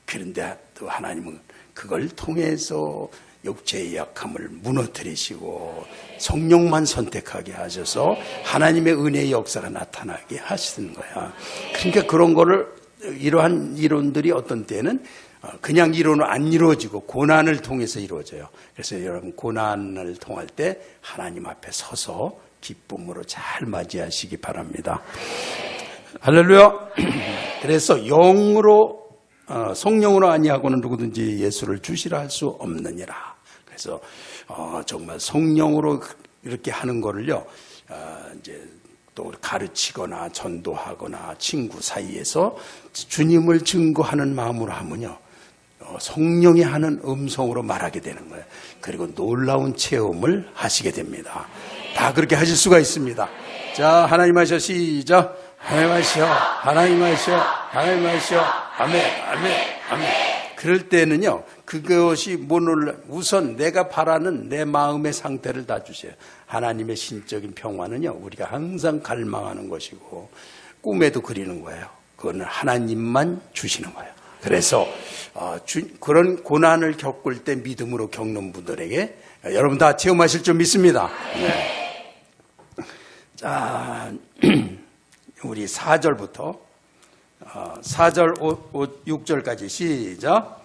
B: 그런데 또 하나님은 그걸 통해서 육체의 약함을 무너뜨리시고 성령만 선택하게 하셔서 하나님의 은혜의 역사가 나타나게 하시는 거야. 그러니까 그런 거를, 이러한 이론들이 어떤 때는 그냥 이론은 안 이루어지고 고난을 통해서 이루어져요. 그래서 여러분 고난을 통할 때 하나님 앞에 서서 기쁨으로 잘 맞이하시기 바랍니다. 할렐루야. 그래서 영으로 성령으로 아니하고는 누구든지 예수를 주시라 할 수 없느니라. 그래서 정말 성령으로 이렇게 하는 거를요, 이제 또 가르치거나 전도하거나 친구 사이에서 주님을 증거하는 마음으로 하면요, 성령이 하는 음성으로 말하게 되는 거예요. 그리고 놀라운 체험을 하시게 됩니다. 다 그렇게 하실 수가 있습니다. 자, 하나님 하셔, 시작. 하나님 하시오, 하나님 하시오, 하나님 하시오, 아멘, 아멘, 아멘. 그럴 때는요, 그것이 우선 내가 바라는 내 마음의 상태를 다 주세요. 하나님의 신적인 평화는요, 우리가 항상 갈망하는 것이고 꿈에도 그리는 거예요. 그거는 하나님만 주시는 거예요. 그래서 그런 고난을 겪을 때 믿음으로 겪는 분들에게 여러분 다 체험하실 줄 믿습니다. 네. 자, 우리 4절부터 4절 6절까지 시작.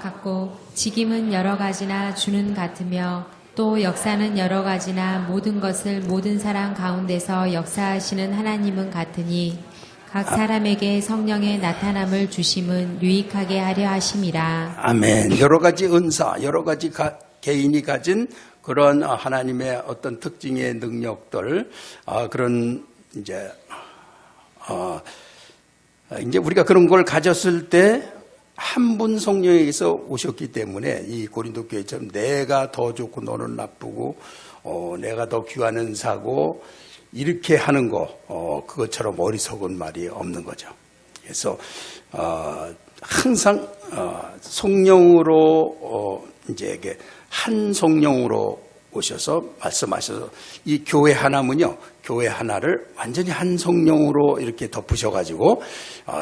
C: 같고 직임은 여러 가지나 주는 같으며 또 역사는 여러 가지나 모든 것을 모든 사람 가운데서 역사하시는 하나님은 같으니 각 사람에게 성령의 나타남을 주심은 유익하게 하려 하심이라.
B: 아멘. 여러 가지 은사, 여러 가지 개인이 가진 그런 하나님의 어떤 특징의 능력들, 그런 이제 우리가 그런 걸 가졌을 때 한 분 성령에게서 오셨기 때문에 이 고린도 교회처럼 내가 더 좋고 너는 나쁘고 내가 더 귀한 은사고 이렇게 하는 거 그것처럼 어리석은 말이 없는 거죠. 그래서 항상 성령으로 이제 한 성령으로 오셔서 말씀하셔서 이 교회 하나면요, 교회 하나를 완전히 한 성령으로 이렇게 덮으셔가지고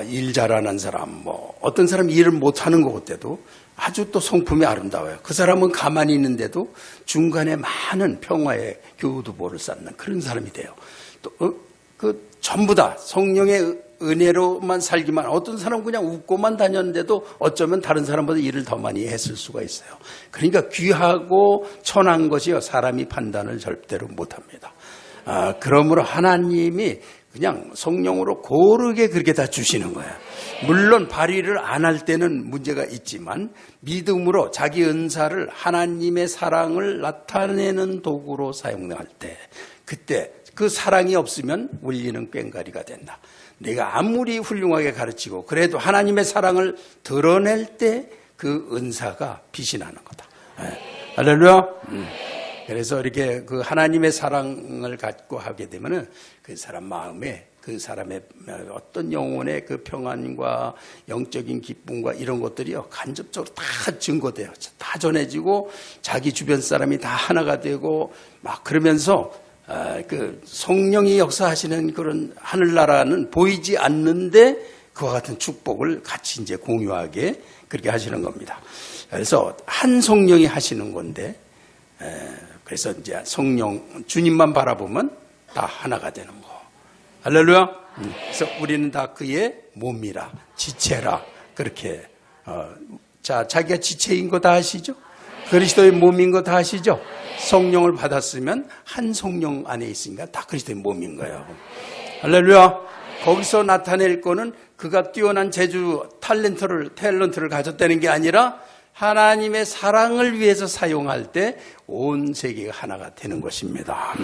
B: 일 잘하는 사람, 어떤 사람이 일을 못하는 것 같아도 아주 또 성품이 아름다워요. 그 사람은 가만히 있는데도 중간에 많은 평화의 교두보를 쌓는 그런 사람이 돼요. 또 전부 다 성령의 은혜로만 살기만, 어떤 사람은 그냥 웃고만 다녔는데도 어쩌면 다른 사람보다 일을 더 많이 했을 수가 있어요. 그러니까 귀하고 천한 것이요, 사람이 판단을 절대로 못합니다. 그러므로 하나님이 그냥 성령으로 고르게 그렇게 다 주시는 거예요. 물론 발휘를 안 할 때는 문제가 있지만 믿음으로 자기 은사를 하나님의 사랑을 나타내는 도구로 사용할 때, 그때 그 사랑이 없으면 울리는 꽹과리가 된다. 내가 아무리 훌륭하게 가르치고 그래도 하나님의 사랑을 드러낼 때 그 은사가 빛이 나는 거다. 할렐루야. 그래서 이렇게 그 하나님의 사랑을 갖고 하게 되면은 그 사람 마음에, 그 사람의 어떤 영혼의 그 평안과 영적인 기쁨과 이런 것들이요, 간접적으로 다 증거돼요. 다 전해지고 자기 주변 사람이 다 하나가 되고 막 그러면서 그 성령이 역사하시는 그런 하늘나라는 보이지 않는데 그와 같은 축복을 같이 이제 공유하게 그렇게 하시는 겁니다. 그래서 한 성령이 하시는 건데, 그래서 이제 성령 주님만 바라보면 다 하나가 되는 거. 할렐루야. 그래서 우리는 다 그의 몸이라, 지체라, 그렇게 자기가 지체인 거 다 아시죠? 그리스도의 몸인 거 다 아시죠? 성령을 받았으면 한 성령 안에 있으니까 다 그리스도의 몸인 거예요. 할렐루야. 거기서 나타낼 거는 그가 뛰어난 재주, 탤런트를 가졌다는 게 아니라 하나님의 사랑을 위해서 사용할 때 온 세계가 하나가 되는 것입니다.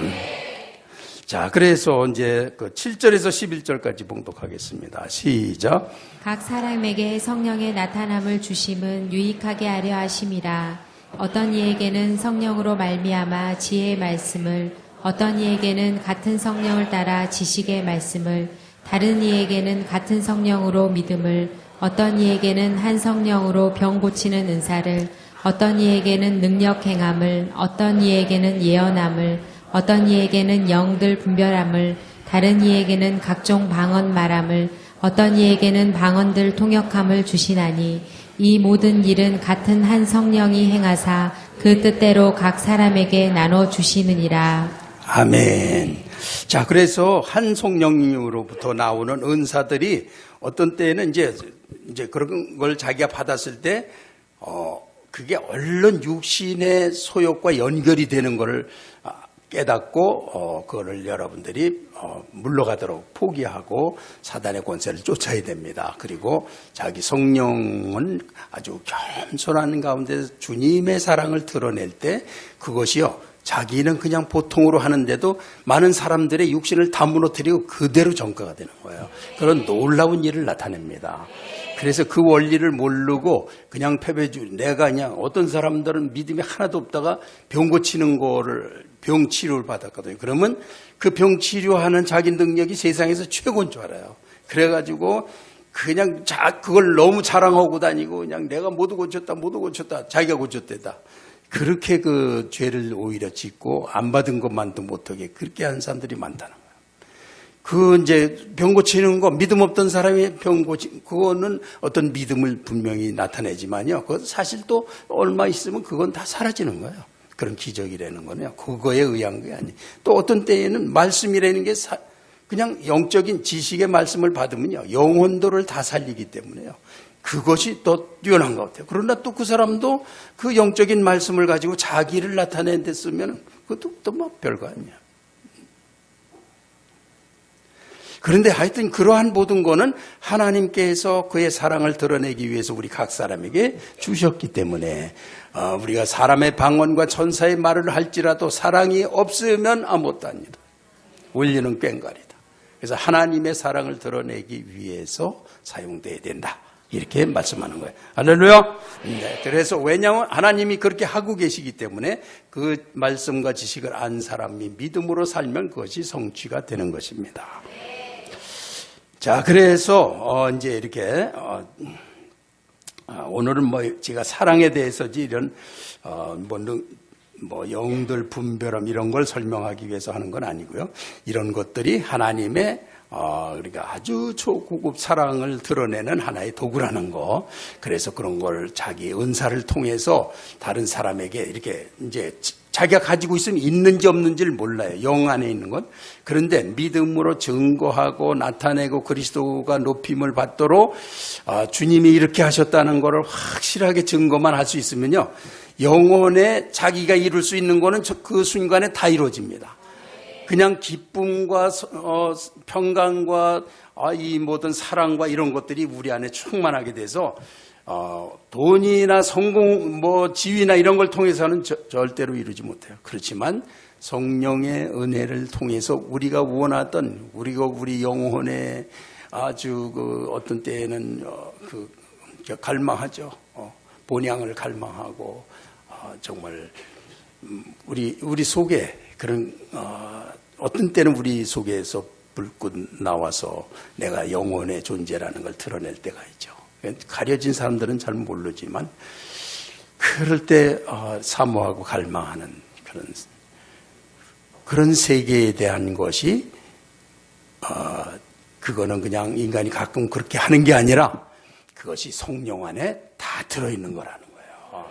B: 자, 그래서 이제 그 7절에서 11절까지 봉독하겠습니다. 시작.
C: 각 사람에게 성령의 나타남을 주심은 유익하게 하려 하심이라. 어떤 이에게는 성령으로 말미암아 지혜의 말씀을, 어떤 이에게는 같은 성령을 따라 지식의 말씀을, 다른 이에게는 같은 성령으로 믿음을, 어떤 이에게는 한 성령으로 병 고치는 은사를, 어떤 이에게는 능력 행함을, 어떤 이에게는 예언함을, 어떤 이에게는 영들 분별함을, 다른 이에게는 각종 방언 말함을, 어떤 이에게는 방언들 통역함을 주시나니 이 모든 일은 같은 한 성령이 행하사 그 뜻대로 각 사람에게 나눠 주시느니라.
B: 아멘. 자, 그래서 한 성령으로부터 나오는 은사들이 어떤 때에는 이제 그런 걸 자기가 받았을 때 그게 얼른 육신의 소욕과 연결이 되는 것을 깨닫고 그거를 여러분들이 물러가도록 포기하고 사단의 권세를 쫓아야 됩니다. 그리고 자기 성령은 아주 겸손한 가운데 주님의 사랑을 드러낼 때 그것이요, 자기는 그냥 보통으로 하는데도 많은 사람들의 육신을 다 무너뜨리고 그대로 전가가 되는 거예요. 그런 놀라운 일을 나타냅니다. 그래서 그 원리를 모르고 그냥 내가 그냥 어떤 사람들은 믿음이 하나도 없다가 병 고치는 거를 병 치료를 받았거든요. 그러면 그 병 치료하는 자기 능력이 세상에서 최고인 줄 알아요. 그래가지고 그냥 그걸 너무 자랑하고 다니고 그냥 내가 모두 고쳤다, 자기가 고쳤대다. 그렇게 그 죄를 오히려 짓고 안 받은 것만도 못하게 그렇게 하는 사람들이 많다는 거예요. 그 이제 병 고치는 거, 믿음 없던 사람이 그거는 어떤 믿음을 분명히 나타내지만요. 그건 사실 또 얼마 있으면 그건 다 사라지는 거예요. 그런 기적이라는 거는요. 그거에 의한 게 아니에요. 또 어떤 때에는 말씀이라는 게 그냥 영적인 지식의 말씀을 받으면요. 영혼도를 다 살리기 때문에요. 그것이 더 뛰어난 것 같아요. 그러나 또 그 사람도 그 영적인 말씀을 가지고 자기를 나타내는 데 쓰면 그것도 또 뭐 별거 아니야. 그런데 하여튼 그러한 모든 거는 하나님께서 그의 사랑을 드러내기 위해서 우리 각 사람에게 주셨기 때문에 우리가 사람의 방언과 천사의 말을 할지라도 사랑이 없으면 아무것도 아니다. 원리는 꽹과리다. 그래서 하나님의 사랑을 드러내기 위해서 사용돼야 된다. 이렇게 말씀하는 거예요. 할렐루야. 네, 그래서 왜냐하면 하나님이 그렇게 하고 계시기 때문에 그 말씀과 지식을 안 사람이 믿음으로 살면 그것이 성취가 되는 것입니다. 자, 그래서 이제 이렇게 오늘은 뭐 제가 사랑에 대해서지 이런 뭐 영들 분별함 이런 걸 설명하기 위해서 하는 건 아니고요. 이런 것들이 하나님의 그러니까 아주 초고급 사랑을 드러내는 하나의 도구라는 거. 그래서 그런 걸 자기 은사를 통해서 다른 사람에게 이렇게 이제 자기가 가지고 있으면 있는지 없는지를 몰라요. 영 안에 있는 건. 그런데 믿음으로 증거하고 나타내고 그리스도가 높임을 받도록 주님이 이렇게 하셨다는 것을 확실하게 증거만 할 수 있으면요. 영혼에 자기가 이룰 수 있는 거는 그 순간에 다 이루어집니다. 그냥 기쁨과 평강과 이 모든 사랑과 이런 것들이 우리 안에 충만하게 돼서 돈이나 성공, 지위나 이런 걸 통해서는 절대로 이루지 못해요. 그렇지만 성령의 은혜를 통해서 우리가 원하던 우리 영혼에 아주 어떤 때에는 갈망하죠. 본향을 갈망하고 정말 우리 속에 그런 어떤 때는 우리 속에서 불꽃 나와서 내가 영혼의 존재라는 걸 드러낼 때가 있죠. 가려진 사람들은 잘 모르지만 그럴 때 사모하고 갈망하는 그런 세계에 대한 것이 그거는 그냥 인간이 가끔 그렇게 하는 게 아니라 그것이 성령 안에 다 들어있는 거라는 거예요.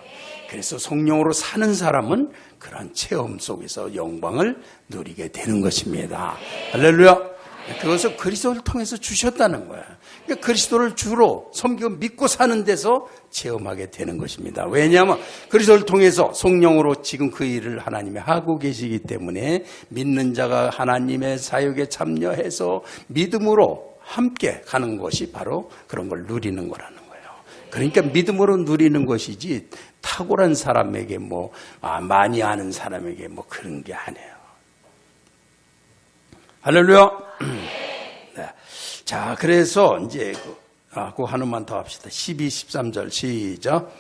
B: 그래서 성령으로 사는 사람은 그런 체험 속에서 영광을 누리게 되는 것입니다. 할렐루야. 그것을 그리스도를 통해서 주셨다는 거예요. 그러니까 그리스도를 주로 섬기고 믿고 사는 데서 체험하게 되는 것입니다. 왜냐하면 그리스도를 통해서 성령으로 지금 그 일을 하나님이 하고 계시기 때문에 믿는 자가 하나님의 사역에 참여해서 믿음으로 함께 가는 것이 바로 그런 걸 누리는 거라는 거예요. 그러니까 믿음으로 누리는 것이지 탁월한 사람에게 많이 아는 사람에게 그런 게 아니에요. 할렐루야. 네. 자, 그래서 이제 그 하나만 더 합시다. 12, 13절 시작.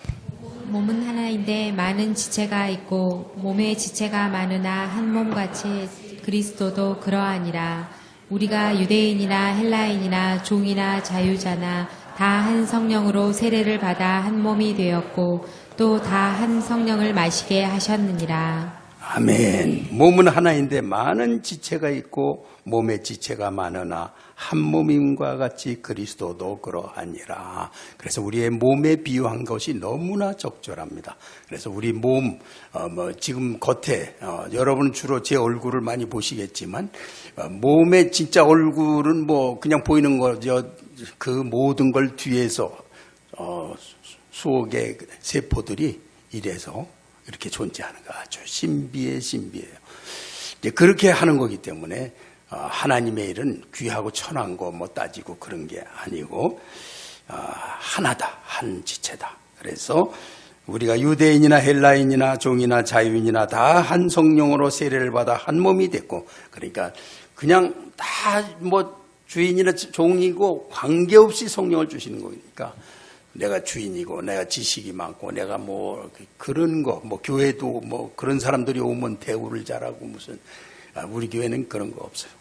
C: 몸은 하나인데 많은 지체가 있고 몸의 지체가 많으나 한 몸같이 그리스도도 그러하니라. 우리가 유대인이나 헬라인이나 종이나 자유자나 다 한 성령으로 세례를 받아 한 몸이 되었고 또 다 한 성령을 마시게 하셨느니라.
B: 아멘. 몸은 하나인데 많은 지체가 있고 몸의 지체가 많으나 한 몸임과 같이 그리스도도 그러하니라. 그래서 우리의 몸에 비유한 것이 너무나 적절합니다. 그래서 우리 몸 지금 겉에 여러분은 주로 제 얼굴을 많이 보시겠지만 몸의 진짜 얼굴은 그냥 보이는 거죠. 그 모든 걸 뒤에서 수억의 세포들이 이래서 이렇게 존재하는 거 아주 신비해요. 이제 그렇게 하는 거기 때문에 하나님의 일은 귀하고 천한 거 뭐 따지고 그런 게 아니고 하나다, 한 지체다. 그래서 우리가 유대인이나 헬라인이나 종이나 자유인이나 다 한 성령으로 세례를 받아 한 몸이 됐고, 그러니까 그냥 다 뭐 주인이나 종이고 관계없이 성령을 주시는 거니까 내가 주인이고 내가 지식이 많고 내가 뭐 그런 거 뭐 교회도 뭐 그런 사람들이 오면 대우를 잘하고 무슨 우리 교회는 그런 거 없어요.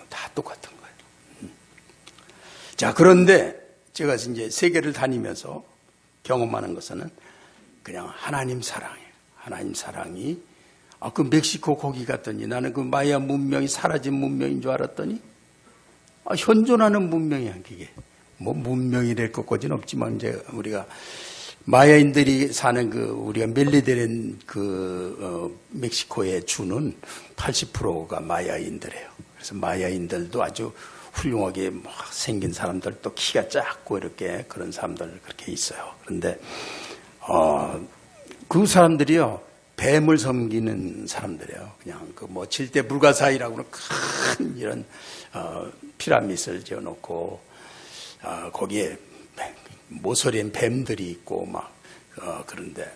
B: 다 똑같은 거예요. 자, 그런데 제가 이제 세계를 다니면서 경험하는 것은 그냥 하나님 사랑이에요. 하나님 사랑이 그 멕시코 거기 갔더니 나는 그 마야 문명이 사라진 문명인 줄 알았더니 현존하는 문명이야. 그게 뭐 문명이랄 것까지는 없지만 이제 우리가 마야인들이 사는 그 우리가 멜리데렌 멕시코의 주는 80%가 마야인들이에요. 그래서 마야인들도 아주 훌륭하게 막 생긴 사람들, 또 키가 작고 이렇게 그런 사람들 그렇게 있어요. 그런데 그 사람들이요 뱀을 섬기는 사람들이에요. 그냥 그 뭐 질대 불가사의라고는 큰 이런 피라밋을 지어놓고 거기에 모서리엔 뱀들이 있고 막 그런데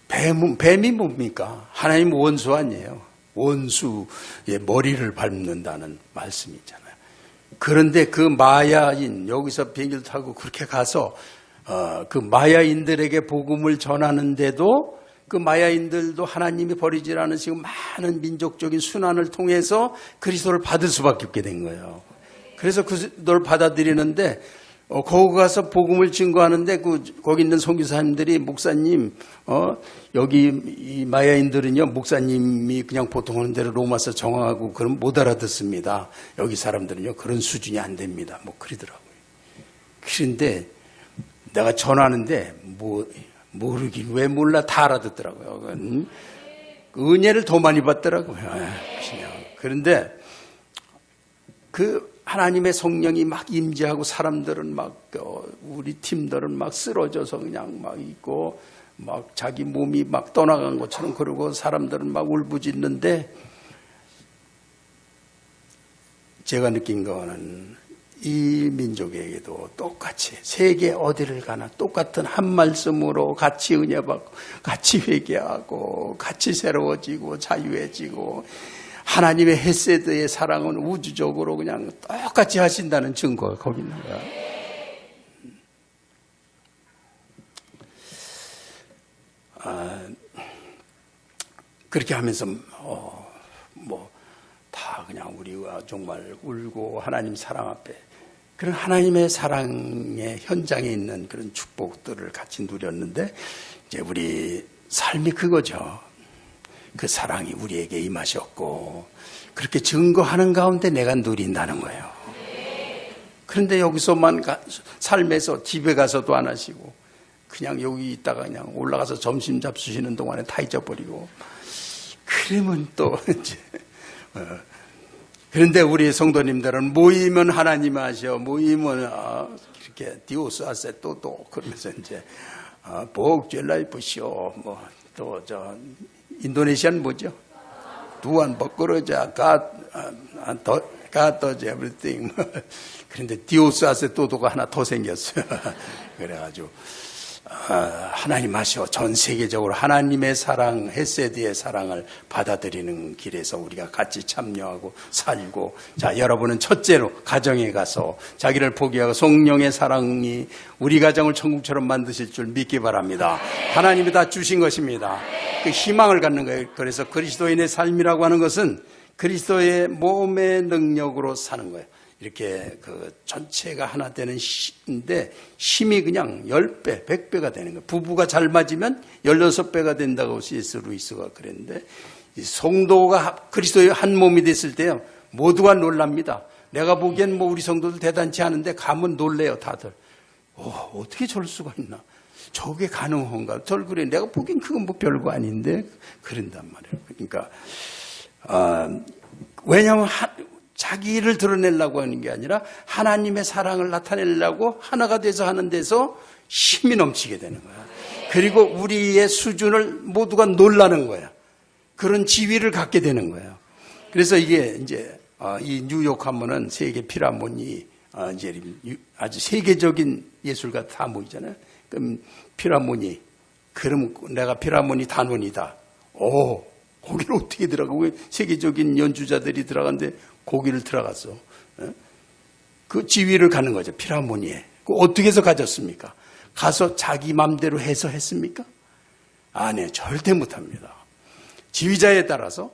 B: 뱀이 뭡니까? 하나님 원수 아니에요. 원수의 머리를 밟는다는 말씀이 있잖아요. 그런데 그 마야인 여기서 비행기를 타고 그렇게 가서 그 마야인들에게 복음을 전하는데도 그 마야인들도 하나님이 버리지 않으시고 많은 민족적인 순환을 통해서 그리스도를 받을 수밖에 없게 된 거예요. 그래서 그걸 받아들이는데 거기 가서 복음을 증거하는데 거기 있는 선교사님들이 목사님 여기 이 마야인들은요 목사님이 그냥 보통 하는 대로 로마서 정하고 그럼 못 알아듣습니다. 여기 사람들은요 그런 수준이 안 됩니다. 뭐 그러더라고요. 그런데 내가 전하는데 모르긴 왜 몰라 다 알아듣더라고요. 은혜를 더 많이 받더라고요. 그런데 그 하나님의 성령이 막 임재하고 사람들은 막 우리 팀들은 막 쓰러져서 그냥 막 있고 막 자기 몸이 막 떠나간 것처럼 그러고 사람들은 막 울부짖는데 제가 느낀 거는 이 민족에게도 똑같이 세계 어디를 가나 똑같은 한 말씀으로 같이 은혜 받고 같이 회개하고 같이 새로워지고 자유해지고 하나님의 헤세드의 사랑은 우주적으로 그냥 똑같이 하신다는 증거가 거기 있는 거야. 그렇게 하면서 다 그냥 우리가 정말 울고 하나님 사랑 앞에 그런 하나님의 사랑의 현장에 있는 그런 축복들을 같이 누렸는데 이제 우리 삶이 그거죠. 그 사랑이 우리에게 임하셨고 그렇게 증거하는 가운데 내가 누린다는 거예요. 그런데 여기서만 삶에서 집에 가서도 안 하시고 그냥 여기 있다가 그냥 올라가서 점심 잡수시는 동안에 다 잊어버리고 그러면 또 이제 그런데 우리 성도님들은 모이면 하나님 하셔 모이면 이렇게 디오스 아세 또또 그러면서 이제 복 젤라이 보시오 뭐 또 저 인도네시아는 뭐죠? 두안 버거러자 God does everything. 그런데 디오스 아세 또도가 하나 더 생겼어요. 그래가지고 하나님 하셔 전 세계적으로 하나님의 사랑 헤세드의 사랑을 받아들이는 길에서 우리가 같이 참여하고 살고 자 여러분은 첫째로 가정에 가서 자기를 포기하고 성령의 사랑이 우리 가정을 천국처럼 만드실 줄 믿기 바랍니다. 하나님이 다 주신 것입니다. 그 희망을 갖는 거예요. 그래서 그리스도인의 삶이라고 하는 것은 그리스도의 몸의 능력으로 사는 거예요. 이렇게 그 전체가 하나 되는 힘인데 힘이 그냥 10배, 100배가 되는 거예요. 부부가 잘 맞으면 16배가 된다고 C.S. 루이스가 그랬는데 이 성도가 그리스도의 한 몸이 됐을 때요. 모두가 놀랍니다. 내가 보기엔 뭐 우리 성도들 대단치 않은데 가면 놀래요, 다들. 어떻게 저럴 수가 있나? 저게 가능한가? 그래. 내가 보기엔 그건 뭐 별거 아닌데 그런단 말이에요. 그러니까 왜냐하면 자기를 드러내려고 하는 게 아니라 하나님의 사랑을 나타내려고 하나가 돼서 하는 데서 힘이 넘치게 되는 거야. 그리고 우리의 수준을 모두가 놀라는 거야. 그런 지위를 갖게 되는 거예요. 그래서 이게 이제 이 뉴욕 하면은 세계 피라모니 이제 아주 세계적인 예술가 다 모이잖아요. 그럼 피라모니, 그럼 내가 피라모니 단원이다. 거기를 어떻게 들어가? 왜 세계적인 연주자들이 들어갔는데 거기를 들어갔어? 그 지위를 갖는 거죠. 피라모니에. 어떻게 해서 가졌습니까? 가서 자기 맘대로 해서 했습니까? 아니에요. 절대 못합니다. 지휘자에 따라서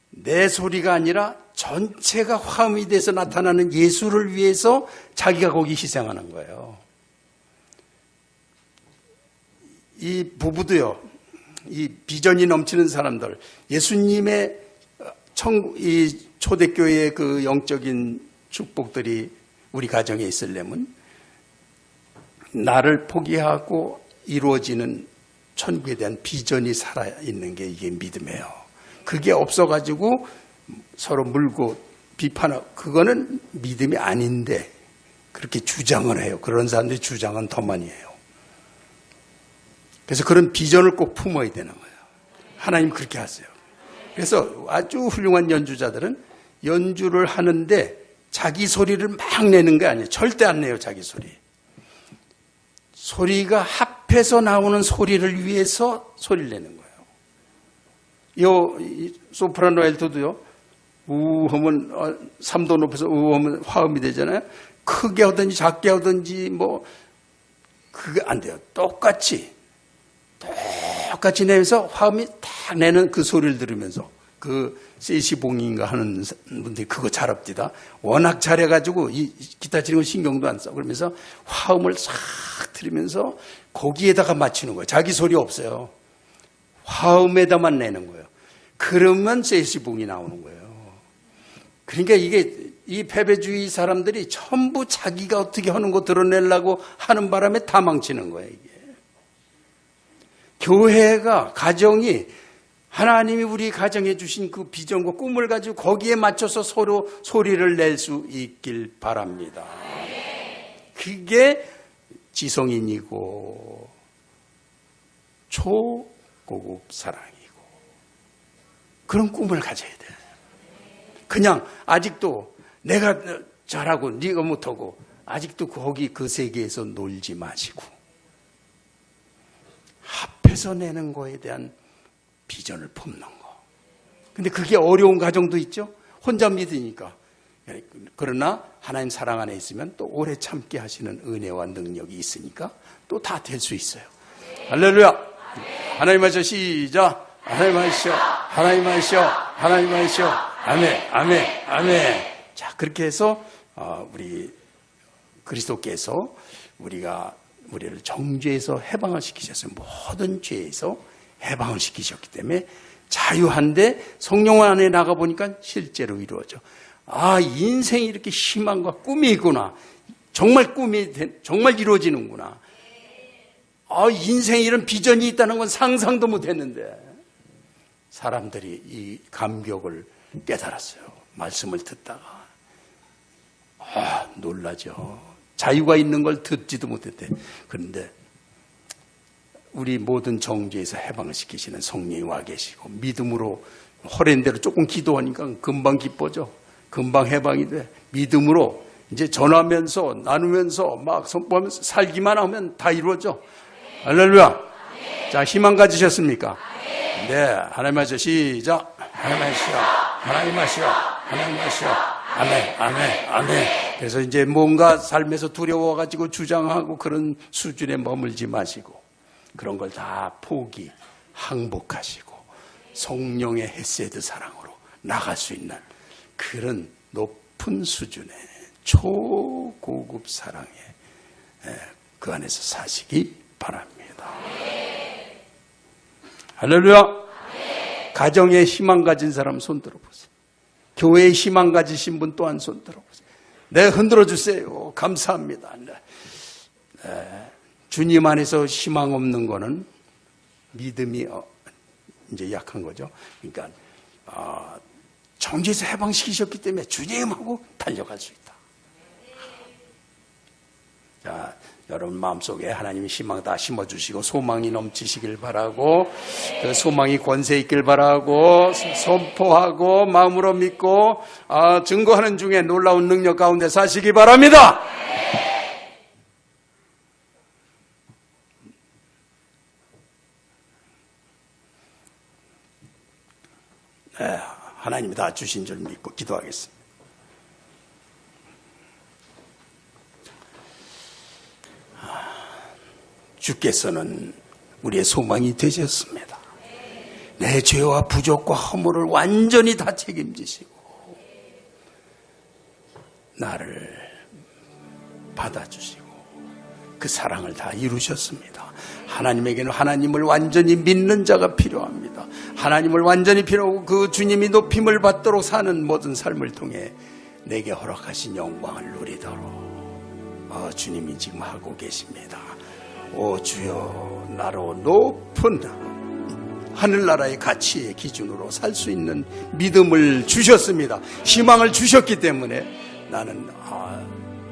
B: 내 소리가 아니라 전체가 화음이 돼서 나타나는 예술을 위해서 자기가 거기 희생하는 거예요. 이 부부도요, 이 비전이 넘치는 사람들, 예수님의 이 초대교회의 그 영적인 축복들이 우리 가정에 있으려면 나를 포기하고 이루어지는 천국에 대한 비전이 살아있는 게 이게 믿음이에요. 그게 없어가지고 서로 물고 비판하고, 그거는 믿음이 아닌데 그렇게 주장을 해요. 그런 사람들이 주장은 더 많이 해요. 그래서 그런 비전을 꼭 품어야 되는 거예요. 하나님 그렇게 하세요. 그래서 아주 훌륭한 연주자들은 연주를 하는데 자기 소리를 막 내는 게 아니에요. 절대 안 내요, 자기 소리. 소리가 합해서 나오는 소리를 위해서 소리를 내는 거예요. 이 소프라노 엘토도요, 우하면 3도 높여서 우하면 화음이 되잖아요. 크게 하든지 작게 하든지 그게 안 돼요. 똑같이 내면서 화음이 딱 내는 그 소리를 들으면서, 그 세시봉인가 하는 분들이 그거 잘합디다. 워낙 잘해가지고 이 기타 치는 거 신경도 안 써. 그러면서 화음을 싹 들으면서 거기에다가 맞추는 거예요. 자기 소리 없어요. 화음에다만 내는 거예요. 그러면 세시봉이 나오는 거예요. 그러니까 이 패배주의 사람들이 전부 자기가 어떻게 하는 거 드러내려고 하는 바람에 다 망치는 거예요, 이게. 교회가, 가정이 하나님이 우리 가정에 주신 그 비전과 꿈을 가지고 거기에 맞춰서 서로 소리를 낼 수 있길 바랍니다. 그게 지성인이고 초고급 사랑이고 그런 꿈을 가져야 돼. 그냥 아직도 내가 잘하고 네가 못하고 아직도 거기 그 세계에서 놀지 마시고 합해서 내는 거에 대한 비전을 품는 거. 근데 그게 어려운 가정도 있죠. 혼자 믿으니까. 그러나 하나님 사랑 안에 있으면 또 오래 참게 하시는 은혜와 능력이 있으니까 또 다 될 수 있어요. 할렐루야. 하나님 하시오. 시작. 하나님 하시오. 하나님 하시오. 하나님 하시오. 아멘. 아멘. 아멘. 자, 그렇게 해서 우리 그리스도께서 우리를 정죄에서 해방을 시키셨어요. 모든 죄에서 해방을 시키셨기 때문에 자유한데 성령 안에 나가보니까 실제로 이루어져. 인생이 이렇게 희망과 꿈이 있구나. 정말 정말 이루어지는구나. 인생에 이런 비전이 있다는 건 상상도 못했는데 사람들이 이 감격을 깨달았어요. 말씀을 듣다가. 놀라죠. 자유가 있는 걸 듣지도 못했대. 그런데 우리 모든 정죄에서 해방을 시키시는 성령이 와 계시고 믿음으로 허랜 대로 조금 기도하니까 금방 기뻐져. 금방 해방이 돼. 믿음으로 이제 전하면서 나누면서 막 선포하면서 살기만 하면 다 이루어져. 할렐루야. 자, 희망 가지셨습니까? 네. 하나님 하시오. 시작. 하나님 하시오. 하나님 하시오. 하나님 하시오. 아멘. 아멘. 아멘. 그래서 이제 뭔가 삶에서 두려워가지고 주장하고 그런 수준에 머물지 마시고 그런 걸 다 항복하시고 성령의 헤세드 사랑으로 나갈 수 있는 그런 높은 수준의 초고급 사랑에 그 안에서 사시기 바랍니다. 할렐루야. 가정에 희망 가진 사람 손 들어보세요. 교회에 희망 가지신 분 또한 손 들어보세요. 네, 흔들어 주세요. 감사합니다. 네. 주님 안에서 희망 없는 거는 믿음이 이제 약한 거죠. 그러니까 정죄에서 해방시키셨기 때문에 주님하고 달려갈 수 있다. 자, 여러분 마음속에 하나님의 희망 다 심어주시고 소망이 넘치시길 바라고 그 소망이 권세 있길 바라고 선포하고 마음으로 믿고 증거하는 중에 놀라운 능력 가운데 사시기 바랍니다. 네, 하나님이 다 주신 줄 믿고 기도하겠습니다. 주께서는 우리의 소망이 되셨습니다. 내 죄와 부족과 허물을 완전히 다 책임지시고 나를 받아주시고 그 사랑을 다 이루셨습니다. 하나님에게는 하나님을 완전히 믿는 자가 필요합니다. 하나님을 완전히 필요하고 그 주님이 높임을 받도록 사는 모든 삶을 통해 내게 허락하신 영광을 누리도록 주님이 지금 하고 계십니다. 오 주여, 나로 높은 하늘나라의 가치의 기준으로 살 수 있는 믿음을 주셨습니다. 희망을 주셨기 때문에 나는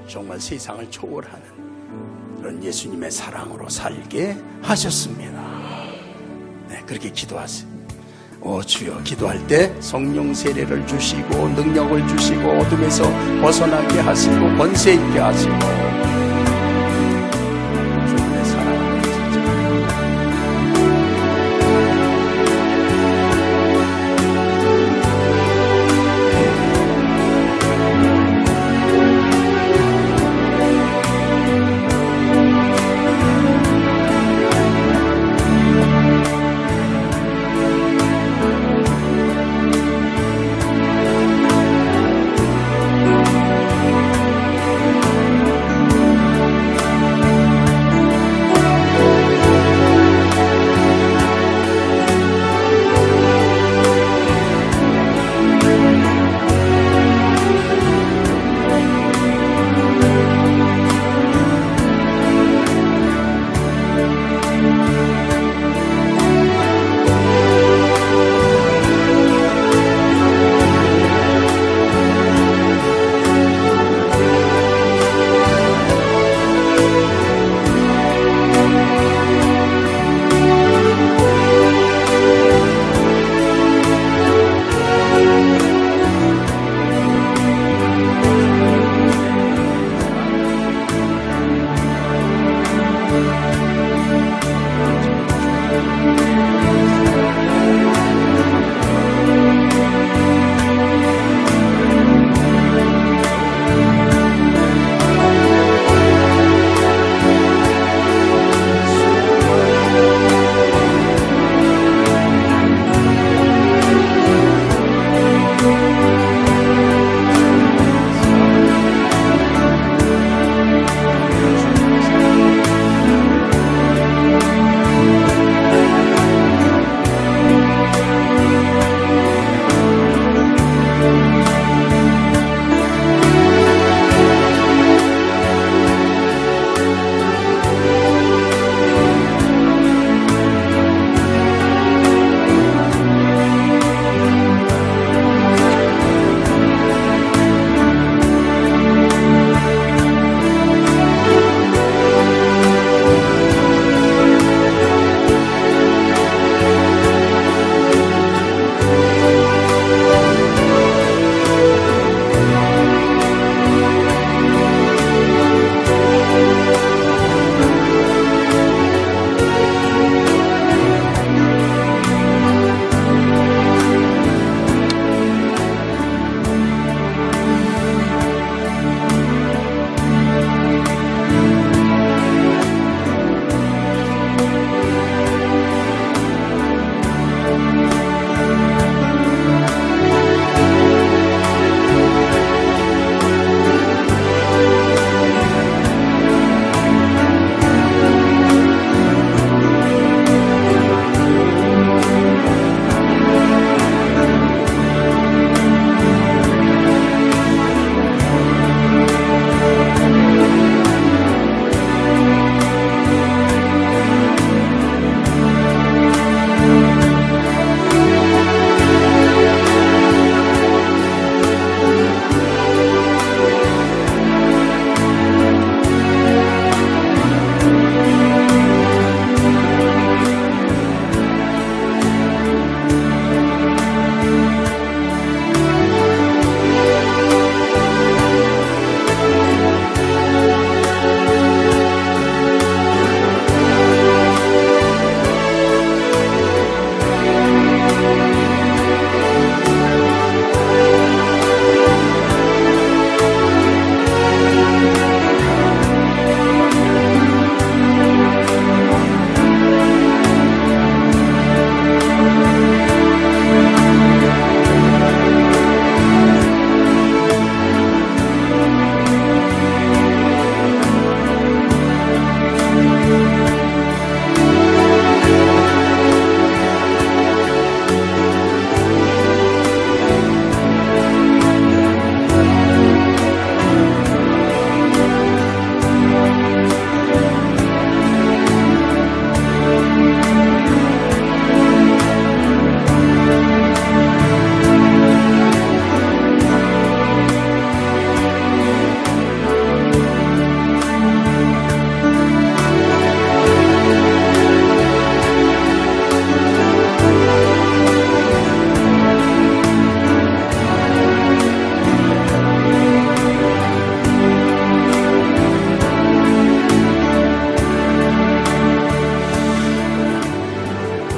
B: 정말 세상을 초월하는 그런 예수님의 사랑으로 살게 하셨습니다. 네, 그렇게 기도하세요. 오 주여, 기도할 때 성령 세례를 주시고 능력을 주시고 어둠에서 벗어나게 하시고 권세 있게 하시고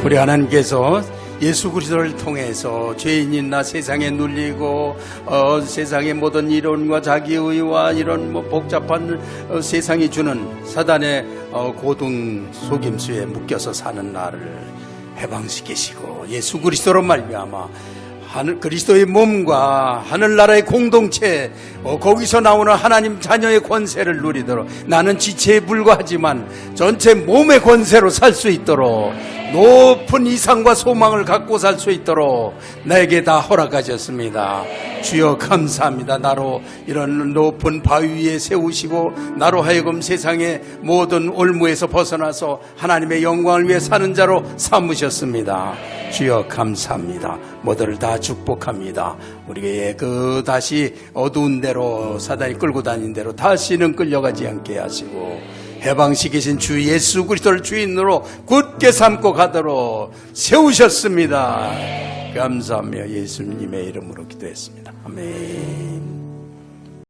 B: 우리 하나님께서 예수 그리스도를 통해서 죄인인 나 세상에 눌리고 세상의 모든 이론과 자기의와 이런 복잡한 세상이 주는 사단의 고등 속임수에 묶여서 사는 나를 해방시키시고 예수 그리스도로 말미암아 그리스도의 몸과 하늘나라의 공동체 거기서 나오는 하나님 자녀의 권세를 누리도록 나는 지체에 불과하지만 전체 몸의 권세로 살 수 있도록 높은 이상과 소망을 갖고 살 수 있도록 나에게 다 허락하셨습니다. 주여 감사합니다. 나로 이런 높은 바위 위에 세우시고 나로 하여금 세상의 모든 올무에서 벗어나서 하나님의 영광을 위해 사는 자로 삼으셨습니다. 주여 감사합니다. 모두를 다 축복합니다. 우리의 그 다시 어두운 대로 사단이 끌고 다닌 대로 다시는 끌려가지 않게 하시고 해방시키신 주 예수 그리스도를 주인으로 굳게 삼고 가도록 세우셨습니다. 감사하며 예수님의 이름으로 기도했습니다. 아멘.